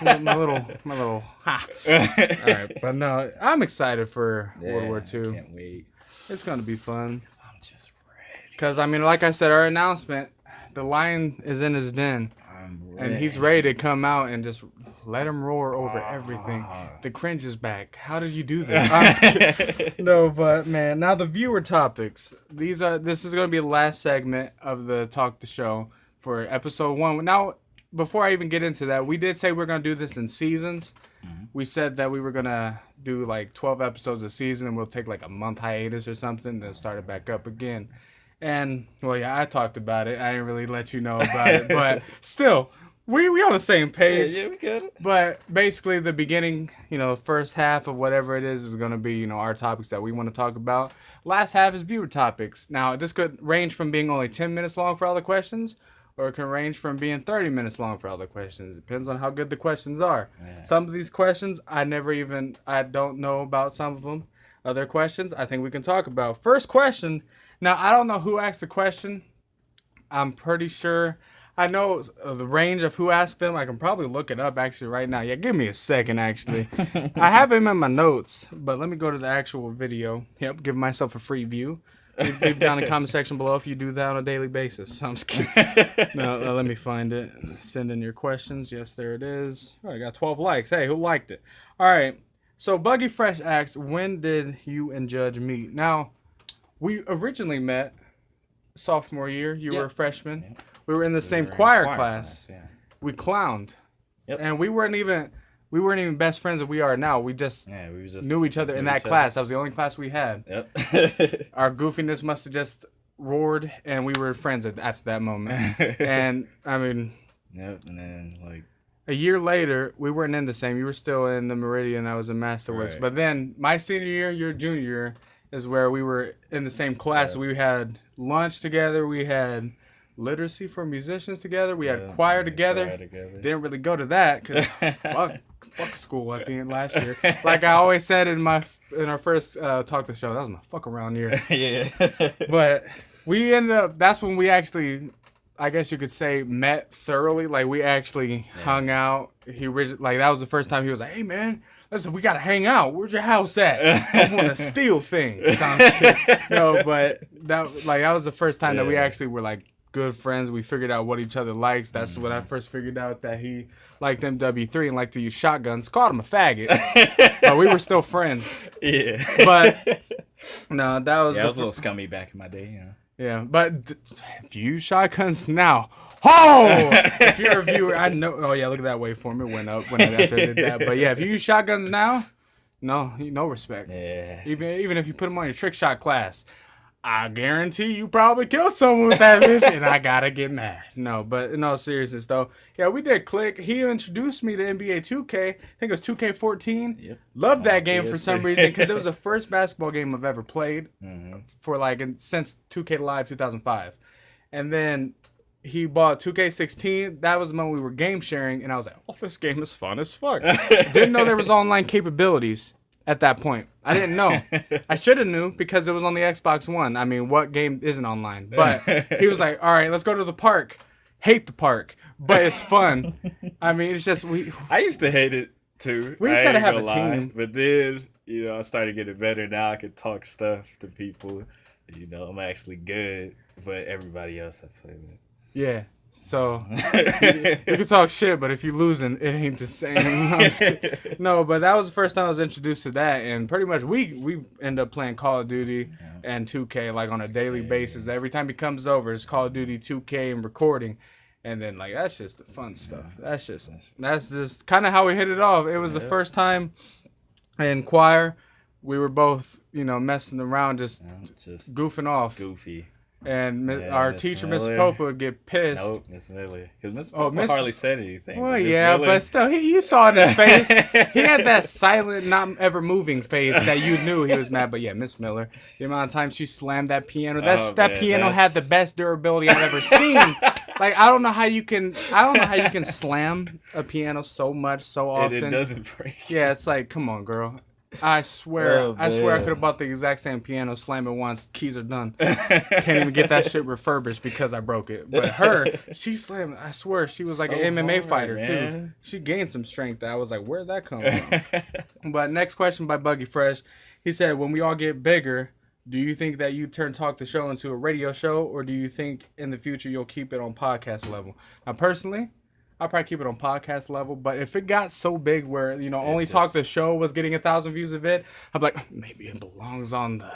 my little, ha. All right, but no, I'm excited for World War II. I can't wait. It's going to be fun. I'm just ready. Because, I mean, like I said, our announcement, the lion is in his den. And he's ready to come out and just let him roar over everything. The cringe is back. How did you do that? No, but man, now the viewer topics. This is going to be the last segment of the Talk the Show for episode 1. Now, before I even get into that, we did say we're going to do this in seasons. Mm-hmm. We said that we were going to do like 12 episodes a season and we'll take like a month hiatus or something, then start it back up again. And, well, yeah, I talked about it. I didn't really let you know about it. But still, we on the same page. Yeah, we got it. But basically, the beginning, first half of whatever it is going to be, our topics that we want to talk about. Last half is viewer topics. Now, this could range from being only 10 minutes long for all the questions, or it can range from being 30 minutes long for all the questions. It depends on how good the questions are. Yeah. Some of these questions, I don't know about some of them. Other questions, I think we can talk about. First question. Now, I don't know who asked the question. I'm pretty sure. I know the range of who asked them. I can probably look it up actually right now. Yeah, give me a second actually. I have him in my notes, but let me go to the actual video. Yep, give myself a free view. Leave down in the comment section below if you do that on a daily basis. I'm just kidding. No, let me find it. Send in your questions. Yes, there it is. Oh, I got 12 likes. Hey, who liked it? All right. So Buggy Fresh asks, when did you and Judge meet? Now, we originally met sophomore year. You were a freshman. Yep. We were in the same choir class. Yeah. We clowned. Yep. And we weren't even best friends that we are now. We just knew each other in that class. That was the only class we had. Yep. Our goofiness must have just roared, and we were friends after that moment. And, I mean... Yep, and then, a year later, we weren't in the same. You were still in the Meridian. I was in Masterworks. Right. But then, my senior year, your junior year... is where we were in the same class. Yeah. We had lunch together. We had literacy for musicians together. We had choir together. Didn't really go to that because fuck school at the end last year. Like I always said in our first Talk the Show, that was my fuck around year. Yeah. But we ended up, that's when we actually, I guess you could say, met thoroughly. Like we actually hung out. That was the first time he was like, hey man, listen, we gotta hang out. Where's your house at? I want to steal things. No, but that was the first time that we actually were like good friends. We figured out what each other likes. That's when I first figured out that he liked MW3 and liked to use shotguns. Called him a faggot, but we were still friends. Yeah. But no, that was. Yeah, I was a little scummy back in my day. Yeah, but if you use shotguns now. Oh! If you're a viewer, I know. Oh, yeah, look at that waveform. It went up when I after I did that. But, yeah, if you use shotguns now, no respect. Yeah. Even if you put them on your trick shot class, I guarantee you probably killed someone with that bitch, and I got to get mad. No, but in all seriousness, though, yeah, we did click. He introduced me to NBA 2K. I think it was 2K14. Yep. Loved that game for some reason because it was the first basketball game I've ever played since 2K Live 2005. And then... he bought 2K16. That was the moment we were game sharing, and I was like, oh, this game is fun as fuck. Didn't know there was online capabilities at that point. I didn't know. I should have knew because it was on the Xbox One. I mean, what game isn't online? But he was like, all right, let's go to the park. Hate the park, but it's fun. I mean, it's just I used to hate it too. We just I gotta ain't have gonna a lie. team. But then, I started getting better. Now I can talk stuff to people. I'm actually good. But everybody else I play with. Yeah. So you can talk shit, but if you're losing, it ain't the same. I'm just kidding. No, but that was the first time I was introduced to that, and pretty much we end up playing Call of Duty and 2K like on a daily basis. Every time he comes over, it's Call of Duty 2K and recording, and then like that's just the fun stuff. That's just kind of how we hit it off. It was the first time in choir. We were both, messing around, just goofing off. Goofy. And our teacher, Miss Popa, would get pissed. Nope, Miss Miller. Because Miss Popa hardly said anything. Well, yeah, Miller, but still, you saw in his face. He had that silent, not ever moving face that you knew he was mad. But yeah, Miss Miller, the amount of times she slammed that piano, that piano had the best durability I've ever seen. Like I don't know how you can slam a piano so much so often. And it doesn't break. Yeah, it's like, come on, girl. I swear I could have bought the exact same piano, slam it once, keys are done. Can't even get that shit refurbished because I broke it. But her, she slammed. I swear, she was like an MMA fighter too. She gained some strength. I was like, where'd that come from? But next question by Buggy Fresh. He said, when we all get bigger, do you think that you turn Talk the Show into a radio show, or do you think in the future you'll keep it on podcast level? Now, personally, I'll probably keep it on podcast level, but if it got so big where, only Talk the Show was getting 1,000 views of it, I'm like, maybe it belongs on the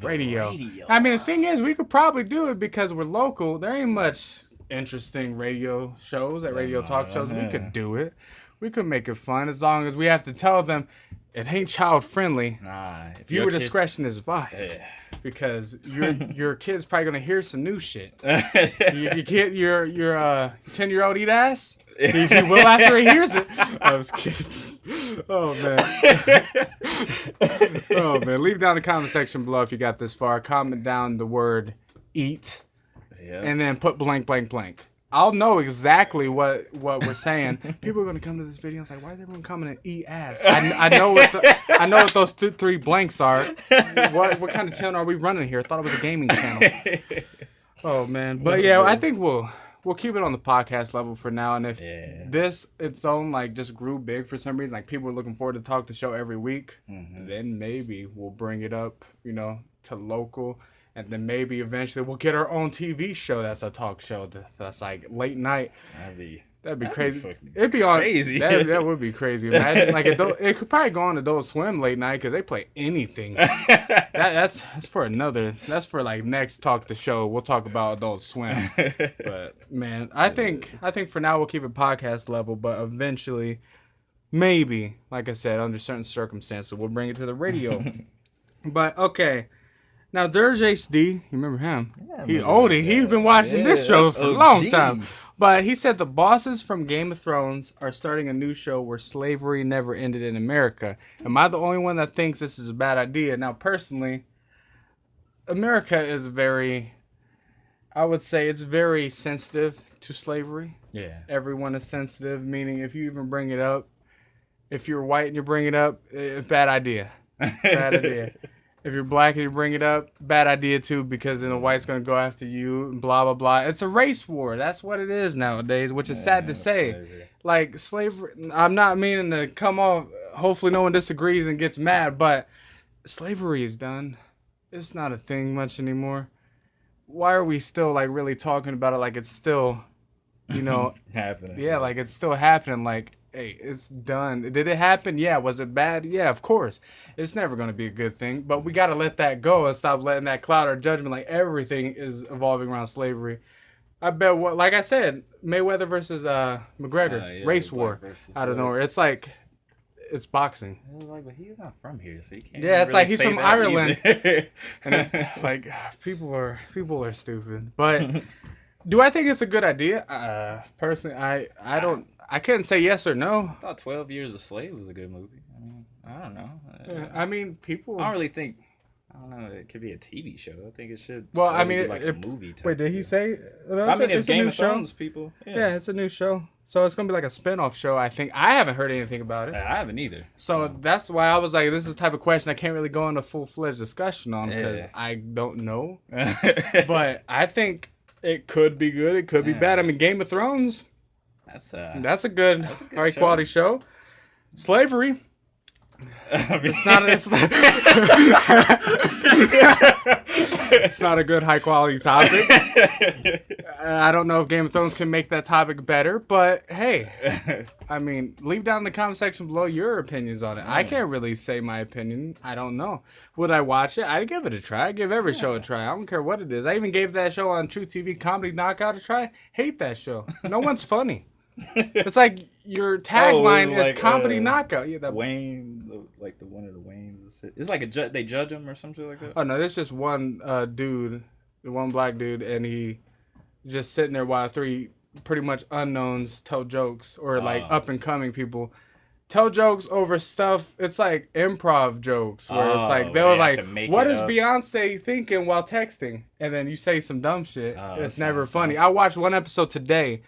radio. I mean, the thing is, we could probably do it because we're local. There ain't much interesting radio shows, radio talk shows. We could do it. We could make it fun as long as we have to tell them it ain't child friendly. Nah. Viewer discretion is advised. Yeah. Because your kid's probably gonna hear some new shit. Your kid, your 10-year-old eat ass. He will after he hears it. I was kidding. Oh man. Leave down the comment section below if you got this far. Comment down the word eat, and then put blank blank blank. I'll know exactly what we're saying. People are gonna come to this video and say, "Why is everyone coming and eat ass?" I know what those three blanks are. What kind of channel are we running here? I thought it was a gaming channel. Oh man, but yeah, I think we'll keep it on the podcast level for now. And if this its own just grew big for some reason, like people are looking forward to Talk the Show every week, then maybe we'll bring it up, to local. And then maybe eventually we'll get our own TV show that's a talk show that's like late night. That'd be crazy. It'd be on crazy. That would be crazy. Imagine it could probably go on Adult Swim late night because they play anything. That's for next Talk the Show. We'll talk about Adult Swim. But man, I think for now we'll keep it podcast level, but eventually, maybe, like I said, under certain circumstances, we'll bring it to the radio. But okay. Now, Dirge HD, you remember him? Yeah, he's been watching this show for a long time. But he said the bosses from Game of Thrones are starting a new show where slavery never ended in America. Am I the only one that thinks this is a bad idea? Now, personally, America is I would say it's very sensitive to slavery. Yeah. Everyone is sensitive, meaning if you even bring it up, if you're white and you bring it up, bad idea. Bad idea. If you're black and you bring it up, bad idea too, because then the white's going to go after you and blah, blah, blah. It's a race war. That's what it is nowadays, which is sad to say. Slavery. Like, slavery, I'm not meaning to come off, hopefully no one disagrees and gets mad, but slavery is done. It's not a thing much anymore. Why are we still, really talking about it like it's still, happening? Yeah, like it's still happening, like, hey, it's done. Did it happen? Yeah. Was it bad? Yeah, of course. It's never going to be a good thing. But we got to let that go and stop letting that cloud our judgment. Like, everything is evolving around slavery. I bet, like I said, Mayweather versus McGregor, race war. I don't know. It's like, it's boxing. But he's not from here, so he can't. Yeah, it's really like he's from Ireland. And people are stupid. But do I think it's a good idea? Personally, I don't. I couldn't say yes or no. I thought 12 Years a Slave was a good movie. I mean, I don't know. People. I don't really think. I don't know. It could be a TV show. I think it should. Well, I be mean, like a movie. Wait, did he say? No, it's Game of Thrones people. Yeah, it's a new show. So it's gonna be like a spinoff show. I think. I haven't heard anything about it. I haven't either. So that's why I was like, this is the type of question I can't really go into full-fledged discussion on because I don't know. But I think it could be good. It could be bad. I mean, Game of Thrones. That's a good high show. quality show. Slavery. It's not. It's not a good high quality topic. I don't know if Game of Thrones can make that topic better, but hey, I mean, leave down in the comment section below your opinions on it. I can't really say my opinion. I don't know. Would I watch it? I'd give it a try. I give every show a try. I don't care what it is. I even gave that show on True TV, Comedy Knockout, a try. Hate that show. No one's funny. It's like your tagline is Comedy Knockout. Yeah, that Wayne, like the one of the Waynes. It's like they judge him or something like that. Oh no, there's just one dude, one black dude, and he just sitting there while three pretty much unknowns tell jokes, or like up and coming people tell jokes over stuff. It's like improv jokes where it's like they were like, "What is Beyonce thinking while texting?" And then you say some dumb shit. It's never funny. I watched one episode today,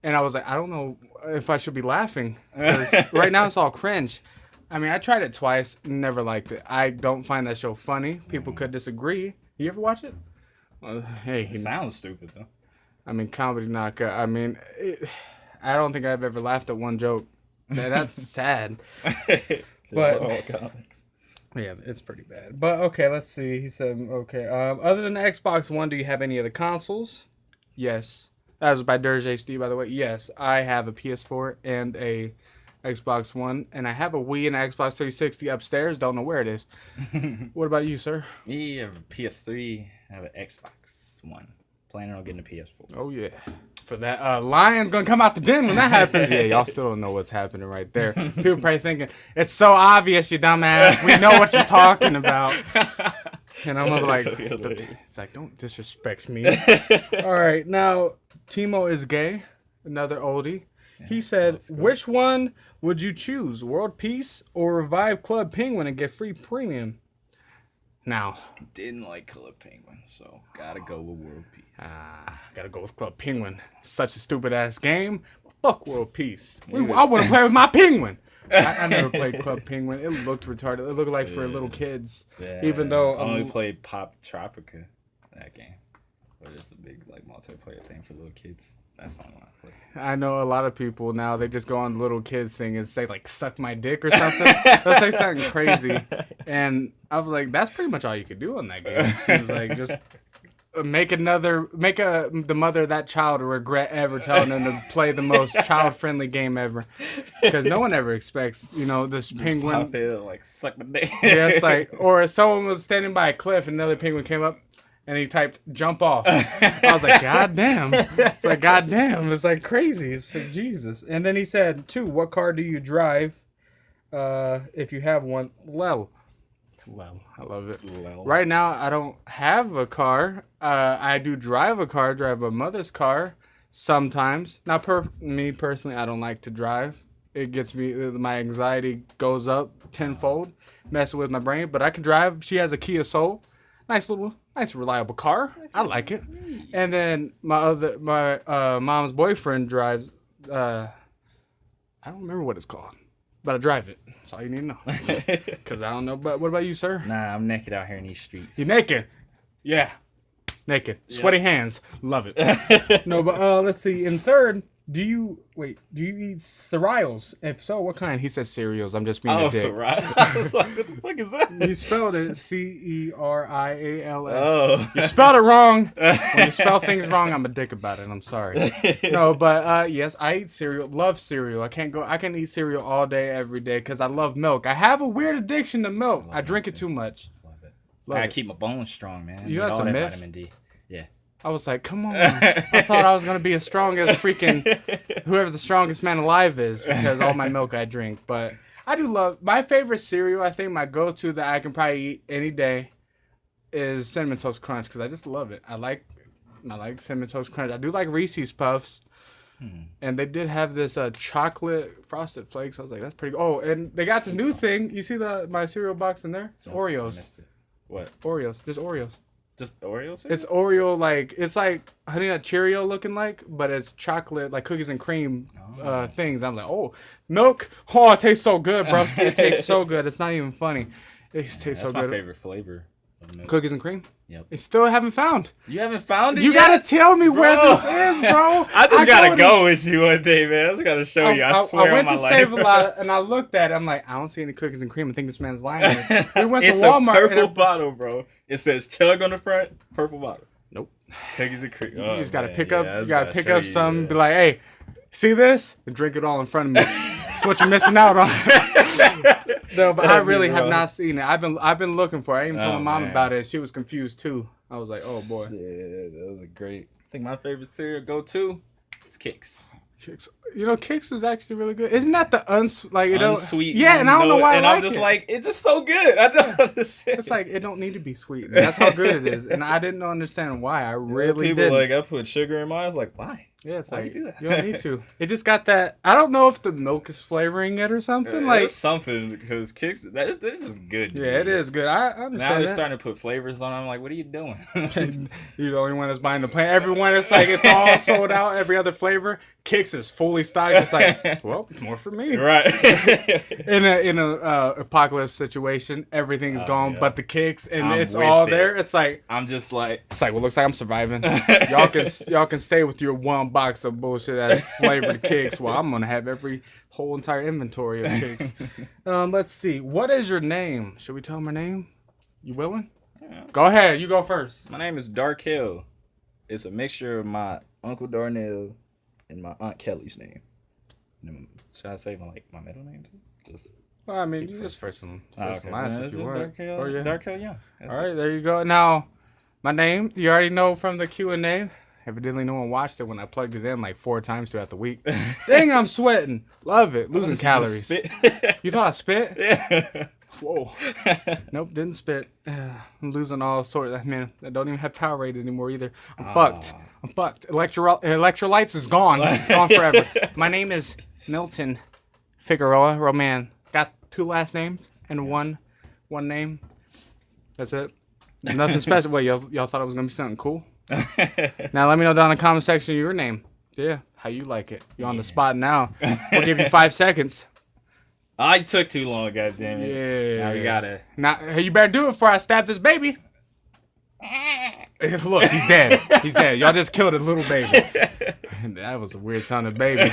and I was like, I don't know if I should be laughing because right now it's all cringe. I mean, I tried it twice, never liked it. I don't find that show funny. People could disagree. You ever watch it? Hey, it sounds stupid though. I mean, Comedy Knockout. I mean, I don't think I've ever laughed at one joke. That's sad. But yeah, it's pretty bad. But okay, let's see. He said, okay. Other than the Xbox One, do you have any other consoles? Yes. That was by Dirge Steve, by the way. Yes, I have a PS4 and a Xbox One, and I have a Wii and an Xbox 360 upstairs. Don't know where it is. What about you, sir? Me, I have a PS3. I have an Xbox One. Planning on getting a PS4. Oh yeah. For that, lion's gonna come out the den when that happens. Yeah, y'all still don't know what's happening right there. People probably thinking it's so obvious, you dumbass. We know what you're talking about. And I'm like, it's like, don't disrespect me. All right, now Timo is gay. Another oldie. He said, which one would you choose, World Peace or Revive Club Penguin and get free premium? Now, didn't like Club Penguin, so gotta go with World Peace. Gotta go with Club Penguin. Such a stupid ass game. Fuck World Peace. I want to play with my penguin. I never played Club Penguin. It looked retarded. It looked like for little kids. Yeah. Even though I only played Pop Tropica, that game, but it's a big like multiplayer thing for little kids. That's not what I play. I know a lot of people now, they just go on the little kids thing and say like "suck my dick" or something. They'll say something crazy, and I was like, that's pretty much all you could do on that game. It seems like just make the mother of that child regret ever telling them to play the most child friendly game ever, because no one ever expects this penguin. I feel like suck my dick. Yeah, it's like, or if someone was standing by a cliff and another penguin came up. And he typed "jump off." I was like, "God damn!" It's like, "God damn!" It's like crazy. It's like Jesus. And then he said, "2. What car do you drive? If you have one." Lel. I love it. Lel. Right now, I don't have a car. I do drive a car. Drive my mother's car sometimes. Now, me personally, I don't like to drive. It gets me. My anxiety goes up tenfold, messing with my brain. But I can drive. She has a Kia Soul. Nice reliable car. I like it. And then my mom's boyfriend drives. I don't remember what it's called, but I drive it. That's all you need to know. Because I don't know. But what about you, sir? Nah, I'm naked out here in these streets. You naked? Yeah, naked. Sweaty hands. Love it. No, but let's see. In third, do you eat cereals? If so, what kind? He says cereals. I'm just being a dick. Cereals. I was like, what the fuck is that? You spelled it Cerials. Oh. You spelled it wrong. When you spell things wrong, I'm a dick about it. I'm sorry. No, but yes, I eat cereal. Love cereal. I can eat cereal all day, every day, because I love milk. I have a weird addiction to milk. I drink it too much. Love it. I keep my bones strong, man. You got some myth? Vitamin D. Yeah. I was like, come on. I thought I was going to be as strong as freaking whoever the strongest man alive is because all my milk I drink. But I do love my favorite cereal. I think my go-to that I can probably eat any day is Cinnamon Toast Crunch because I just love it. I like Cinnamon Toast Crunch. I do like Reese's Puffs. And they did have this chocolate Frosted Flakes. I was like, that's pretty good. Oh, and they got this new thing. You see my cereal box in there? It's Oreos. I missed it. What? Oreos. Just Oreos. Just Oreos? It's Oreo, it's like Honey Nut Cheerio looking like, but it's chocolate, like cookies and cream things. I'm like, oh, milk. Oh, it tastes so good, bro. It tastes so good. It's not even funny. It tastes so good. That's my favorite flavor. Buttermilk. Cookies and cream. Yep. I still haven't found. You haven't found it You yet? gotta tell me where Bro. this is, bro. I just gotta go this- with you one day, man. I just gotta show you. I swear I went on to my Save a life. Lot and I looked at it. I'm like, I don't see any cookies and cream. I think this man's lying. To me. We went It's to Walmart. a purple and bottle, bro. It says chug on the front, purple bottle. Nope. Cookies and cream. You Oh, just gotta man. pick Yeah, up. I You just gotta pick show up you, some. yeah. Be like, hey, see this? And drink it all in front of me. That's what you're missing out on. No, but I really have not seen it. I've been looking for it. I even told Oh, my mom man. about it. She was confused too. I was like, oh boy. Yeah, that was a great. I think my favorite cereal go-to is Kix. Kix. You know, Kix was actually really good. Isn't that the like it Unsweet. Yeah, and I don't know why. And I I'm like just it. like, it's just so good. I don't understand. It's like it don't need to be sweet. And that's how good it is. And I didn't understand why. I really People didn't. like, I put sugar in mine. It's like, why? Yeah, it's Why like you do that? you don't need to. It just got that. I don't know if the milk is flavoring it or something. Like It's something because Kix, they're just good. yeah, it is good. I understand. Now they're that. starting to put flavors on. I'm like, what are you doing? You're the only one that's buying the plant. Everyone, it's like it's all sold out. Every other flavor, Kix is fully stocked. It's like, well, more for me. Right. In a apocalypse situation, everything's gone, yeah. but the Kix, and I'm it's with all it. there. It's like well, looks like I'm surviving. y'all can stay with your one box of bullshit as flavored Kix. Well, I'm gonna have every whole entire inventory of Kix. Let's see. What is your name? Should we tell him her name? You willing? Yeah. Go ahead. You go first. My name is Dark Hill. It's a mixture of my Uncle Darnell and my Aunt Kelly's name. Should I say my middle name too? Just Well, I mean, you just first and last if you want. Dark Hill. Oh, yeah. Dark Hill, yeah. All right, there you go. Now, my name, you already know from the Q&A. Evidently, no one watched it when I plugged it in like 4 times throughout the week. Dang, I'm sweating. Love it. Losing calories. You thought I spit? Yeah. Whoa. Nope, didn't spit. I'm losing all sorts. Man, I don't even have Powerade anymore either. I'm fucked. I'm fucked. Electrolytes is gone. It's gone forever. My name is Milton Figueroa Roman. Got 2 last names and one name. That's it. Nothing special. Wait, y'all thought it was gonna be something cool? Now let me know down in the comment section your name. Yeah, how you like it. You're on the spot now. We'll give you 5 seconds. I took too long, goddammit. Yeah. Now we gotta. Now, hey, you better do it before I stab this baby. Look, he's dead. He's dead. Y'all just killed a little baby. That was a weird sounding baby.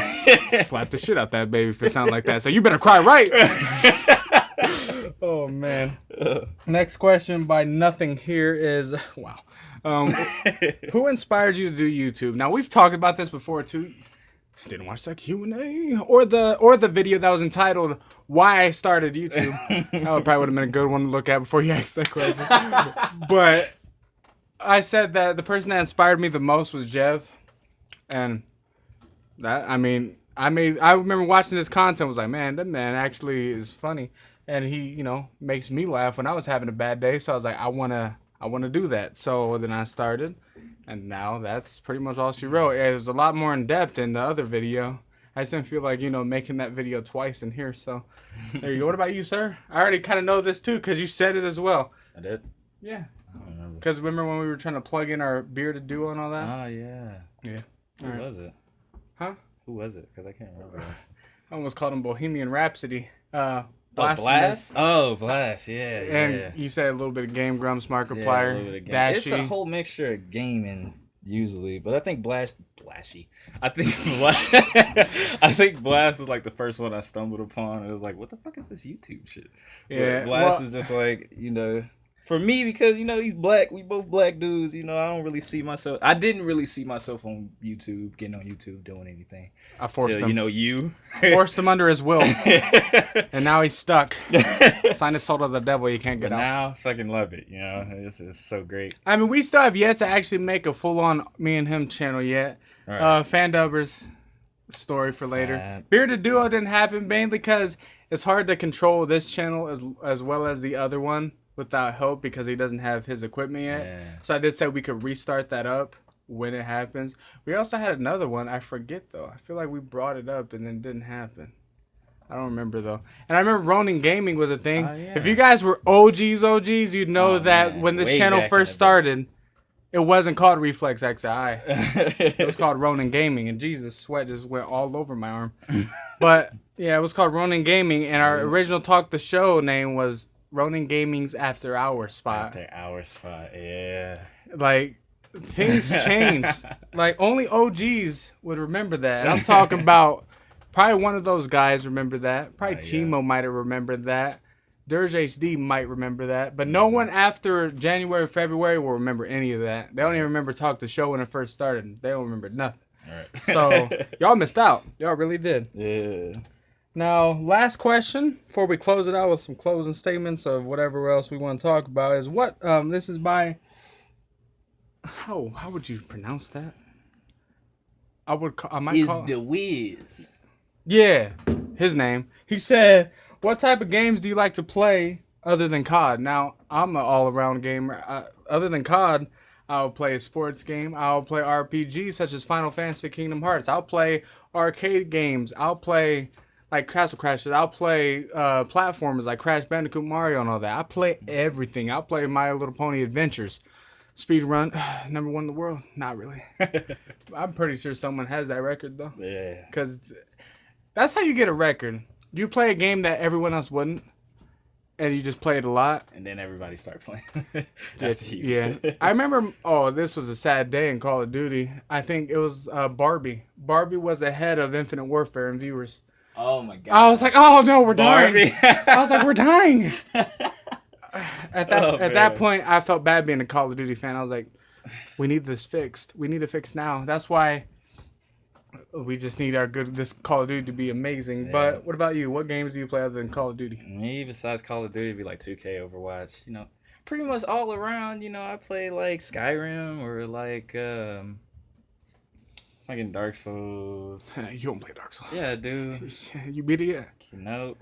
Slap the shit out that baby if it sounded like that. So you better cry right. Oh, man. Next question by Nothing here is, wow. Who inspired you to do YouTube? Now, we've talked about this before, too. Didn't watch that Q&A or the video that was entitled "Why I Started YouTube." That probably would have been a good one to look at before you asked that question. But I said that the person that inspired me the most was Jeff, and that I remember watching his content, was like, man, that man actually is funny, and he makes me laugh when I was having a bad day. So I was like, I wanna do that. So then I started. And now that's pretty much all she wrote. It was a lot more in depth in the other video. I just didn't feel like, making that video twice in here. So there you go. What about you, sir? I already kind of know this too because you said it as well. I did? Yeah. I don't remember. Because remember when we were trying to plug in our bearded duo and all that? Oh, yeah. Yeah. Who was it? Huh? Who was it? Because I can't remember. I almost called him Bohemian Rhapsody. Blast? Oh, Blast, yeah. And you said a little bit of Game Grumps, Markiplier, a little bit of game. Dashy. It's a whole mixture of gaming, usually. But I think Blashy. I think Blast is like the first one I stumbled upon. It was like, what the fuck is this YouTube shit? Yeah. But Blast is just like, for me, because, he's black. We both black dudes. I don't really see myself. I didn't really see myself on YouTube, getting on YouTube, doing anything. I forced him. You. Forced him under his will. And now he's stuck. Sign his soul to the devil. You can't get out. Now, I fucking love it. This is so great. I mean, we still have yet to actually make a full-on me and him channel yet. Right. Fandubbers story for later. Sad. Bearded Duo didn't happen mainly because it's hard to control this channel as well as the other one without help because he doesn't have his equipment yet. Yeah. So I did say we could restart that up when it happens. We also had another one. I forget, though. I feel like we brought it up and then it didn't happen. I don't remember, though. And I remember Ronin Gaming was a thing. Yeah. If you guys were OGs, you'd know that man. when this Way channel back in first the day. started, it wasn't called Reflex XI. It was called Ronin Gaming, and Jesus, sweat just went all over my arm. But, yeah, it was called Ronin Gaming, and our original Talk the Show name was Ronin Gaming's After Hours spot. After Hours spot, yeah. Like, things changed. Like, only OGs would remember that. And I'm talking about probably one of those guys remember that. Probably Timo might have remembered that. Dirge HD might remember that. But no one after January, February will remember any of that. They don't even remember Talk the Show when it first started. They don't remember nothing. All right. So, y'all missed out. Y'all really did. Yeah. Now, last question before we close it out with some closing statements of whatever else we want to talk about is what this is by. How would you pronounce that? I might call the Wiz. Yeah, his name. He said, "What type of games do you like to play other than COD?" Now, I'm an all-around gamer. Other than COD, I'll play a sports game. I'll play RPGs such as Final Fantasy, Kingdom Hearts. I'll play arcade games. I'll play like Castle Crashers. I'll play platformers like Crash Bandicoot, Mario, and all that. I play everything. I'll play My Little Pony Adventures. Speedrun, number 1 in the world. Not really. I'm pretty sure someone has that record though. Yeah. Because that's how you get a record. You play a game that everyone else wouldn't, and you just play it a lot. And then everybody start playing. That's huge. Yeah. I remember, this was a sad day in Call of Duty. I think it was Barbie. Barbie was ahead of Infinite Warfare in viewers. Oh my god. I was like, oh no, we're Barbie. dying. I was like, we're dying. At that point, I felt bad being a Call of Duty fan. I was like, we need this fixed. We need it fixed now. That's why we just need this Call of Duty to be amazing. Yeah. But what about you? What games do you play other than Call of Duty? Me, besides Call of Duty, it'd be like 2K, Overwatch. You know, pretty much all around. You know, I play like Skyrim or like fucking Dark Souls. You don't play Dark Souls. Yeah, I do. You beat it yet? No.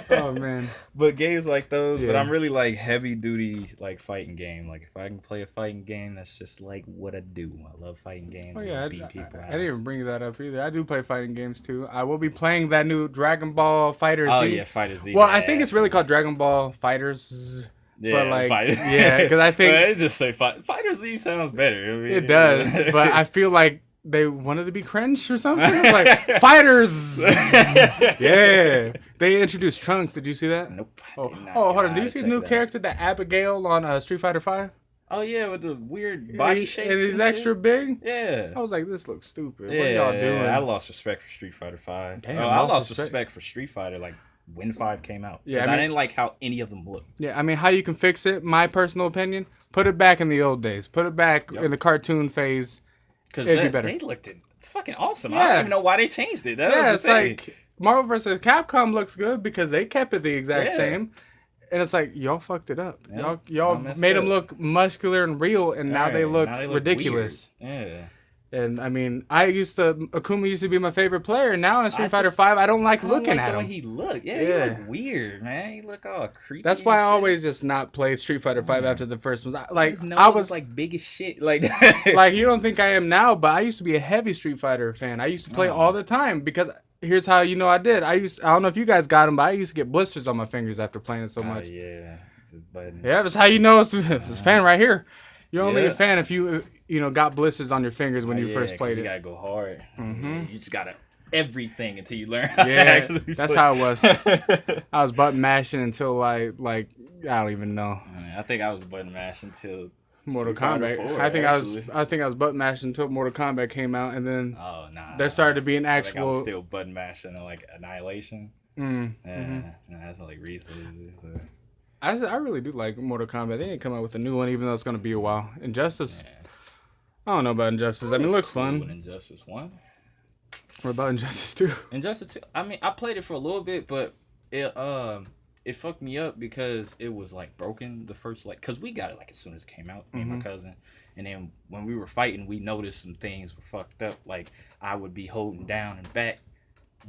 Oh man. But games like those, Yeah. but I'm really like heavy duty like fighting game. Like if I can play a fighting game, that's just like what I do. I love fighting games. Oh yeah, beat people. I didn't even bring that up either. I do play fighting games too. I will be playing that new Dragon Ball Fighter Z. Oh yeah, Fighter Z. Well, I think it's really called Dragon Ball Fighters. Yeah, but like, Fighter. Yeah, because I think it just say Fighter Z sounds better. I mean, it does, but I feel like they wanted to be cringe or something. Like fighters. Yeah, they introduced Trunks. Did you see that? Nope. Oh, hold on. Did you see the new character, that Abigail on Street Fighter 5? Oh yeah, with the weird body shape. And he's extra big. Yeah. I was like, this looks stupid. Yeah, what are y'all doing? I lost respect for Street Fighter 5. Damn, I lost respect for Street Fighter like when 5 came out. Yeah, I didn't like how any of them looked. Yeah, I mean, how you can fix it, my personal opinion, put it back in the old days. Put it back in the cartoon phase. Because they looked fucking awesome. Yeah. I don't even know why they changed it. It's like Marvel vs. Capcom looks good because they kept it the exact same. And it's like, y'all fucked it up. Yeah, y'all made them look muscular and real, and now they look ridiculous. Weird. Yeah. And I mean, Akuma used to be my favorite player, and now in Street Fighter 5, I don't like looking at him. The way he looked. Yeah, he looked weird, man. He looked all creepy. That's why I always just not play Street Fighter 5 after the first ones. I was like big as shit. Like like you don't think I am now, but I used to be a heavy Street Fighter fan. I used to play all the time because here's how you know I did. I don't know if you guys got them, but I used to get blisters on my fingers after playing it so much. Yeah. Yeah, that's how you know it's this fan right here. You're only a fan if you got blisters on your fingers when you first played it. You gotta go hard. Mm-hmm. You just gotta everything until you learn. Yeah, that's how it was. I was button mashing until like I don't even know. I think I was button mashing until Mortal Kombat. 4, I think I was button mashing until Mortal Kombat came out, and then there started to be an actual. I was still button mashing like Annihilation. That's like recently. So. I really do like Mortal Kombat. They didn't come out with a new one, even though it's going to be a while. Injustice, I don't know about Injustice. I mean, it looks fun. Injustice 1. What about Injustice 2? Injustice 2, I mean, I played it for a little bit, but it fucked me up because it was like broken the first, like, because we got it like as soon as it came out, me and my cousin. And then when we were fighting, we noticed some things were fucked up. Like, I would be holding down and back,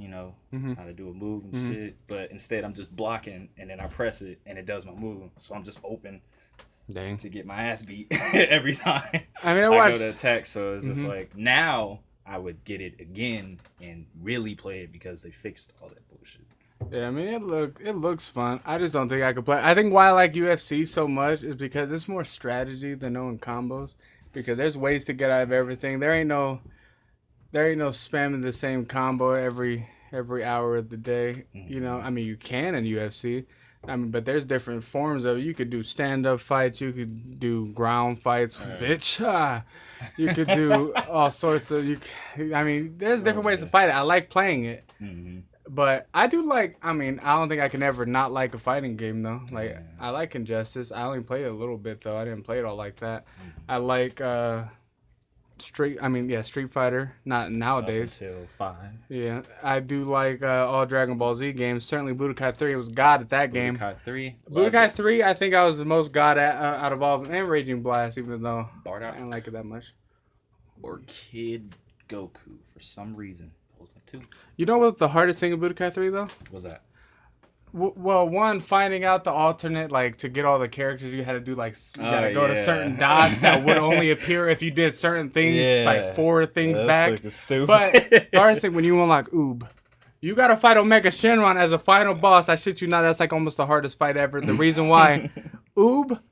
how to do a move and shit. But instead, I'm just blocking, and then I press it, and it does my move. So I'm just open to get my ass beat every time. I mean, I go to attack. So it's just like, now I would get it again and really play it because they fixed all that bullshit. Yeah, I mean, it looks fun. I just don't think I could play. I think why I like UFC so much is because it's more strategy than knowing combos. Because there's ways to get out of everything. There ain't no spamming the same combo every hour of the day. I mean, you can in UFC. I mean, but there's different forms of it. You could do stand-up fights. You could do ground fights, bitch. You could do all sorts of. I mean, there's different ways to fight it. I like playing it, but I do like. I mean, I don't think I can ever not like a fighting game though. Like I like Injustice. I only played it a little bit though. I didn't play it all like that. I like Street Fighter. Not nowadays. Up until 5. Yeah, I do like all Dragon Ball Z games. Certainly Budokai 3 was god at that game. Budokai 3. Budokai 3, I think I was the most god at out of all of them. And Raging Blast, even though Bardock. I didn't like it that much. Or Kid Goku for some reason. Those are 2. You know what the hardest thing in Budokai 3 though? What's that? Well, one, finding out the alternate, like, to get all the characters, you had to do, like, you gotta go to certain dots that would only appear if you did certain things, like, 4 things back. Fucking stupid. But the hardest thing, when you unlock Oob, you gotta fight Omega Shenron as a final boss. I shit you not, that's, like, almost the hardest fight ever. The reason why, Oob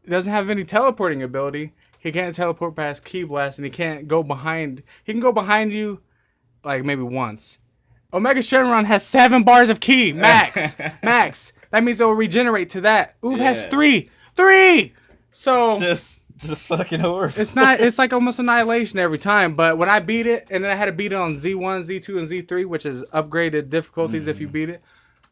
doesn't have any teleporting ability. He can't teleport past Ki Blast, and he can go behind you, like, maybe once. Omega Shenron has 7 bars of ki, max. Max. That means it will regenerate to that. Oob has 3. 3! So just fucking horrible. it's like almost annihilation every time. But when I beat it, and then I had to beat it on Z1, Z2, and Z3, which is upgraded difficulties if you beat it.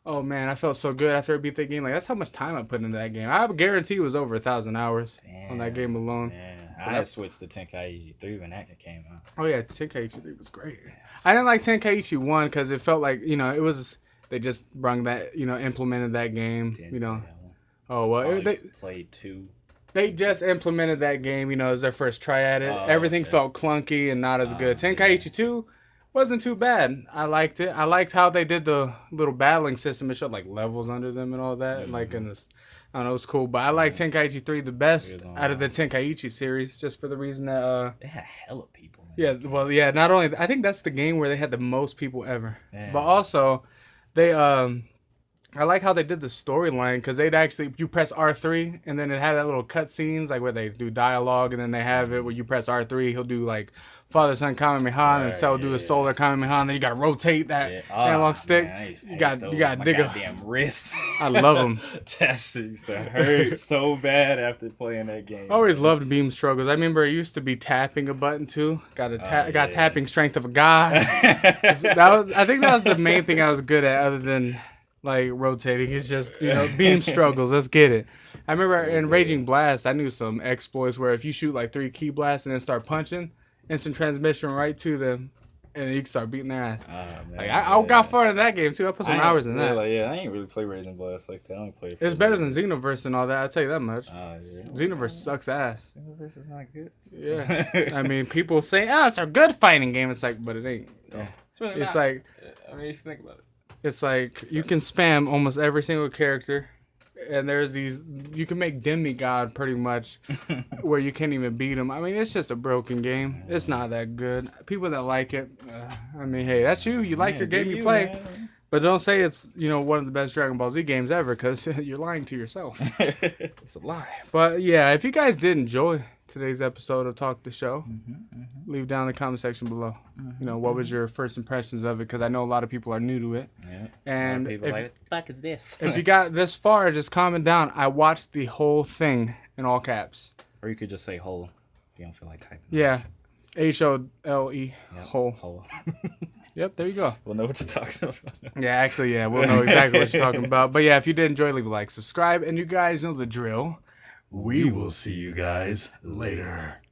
Oh man, I felt so good after I beat that game. Like that's how much time I put into that game. I guarantee it was over 1,000 hours on that game alone. Yeah, I had switched to Tenkaichi 3 when that game came out. Oh yeah, Tenkaichi 3 was great. I didn't like Tenkaichi 1 because it felt like, it was, they just brung that, implemented that game, Oh, well, they played 2. They just implemented that game, it was their first try at it. Everything felt clunky and not as good. Tenkaichi 2 wasn't too bad. I liked it. I liked how they did the little battling system. It showed like levels under them and all that. Like in this, I don't know, it was cool. But I like Tenkaichi 3 the best out of the Tenkaichi series, just for the reason that they had hella people. Yeah, not only I think that's the game where they had the most people ever. Yeah. But also, they I like how they did the storyline because they'd actually you press R3 and then it had that little cutscenes like where they do dialogue and then they have it where you press R3 he'll do like Father Son Kamehameha and Cell do a Solar Kamehameha and then you gotta rotate that analog stick. Man, you got dig a damn wrist. I love them. That used to hurt so bad after playing that game. I always loved beam struggles. I remember it used to be tapping a button too. Got tapping strength of a god. I think that was the main thing I was good at other than like rotating. It's just beam struggles. Let's get it. I remember in Raging Blast I knew some exploits where if you shoot like 3 key blasts and then start punching, instant transmission right to them and then you can start beating their ass. I got far in that game too. I put some hours in that. I ain't really play Raging Blast like that. I only play it's better than Xenoverse and all that, I'll tell you that much. Xenoverse sucks ass. Xenoverse is not good. Yeah. I mean people say it's a good fighting game. It's like, but it ain't. It's like, I mean if you think about it. It's like you can spam almost every single character, and there's these you can make demigod pretty much, where you can't even beat them. I mean, it's just a broken game. It's not that good. People that like it, I mean, hey, that's you. You like your game, you play, but don't say it's one of the best Dragon Ball Z games ever, because you're lying to yourself. It's a lie. But yeah, if you guys did enjoy today's episode of Talk the Show, leave down in the comment section below. What was your first impressions of it? Because I know a lot of people are new to it. Yeah. And people like, what the fuck is this? If you got this far, just comment down. I watched the whole thing in all caps. Or you could just say whole if you don't feel like typing. Yeah. HOLE. Whole. Yep, there you go. We'll know what you're talking about. Yeah, actually, we'll know exactly what you're talking about. But yeah, if you did enjoy, leave a like, subscribe, and you guys know the drill. We will see you guys later.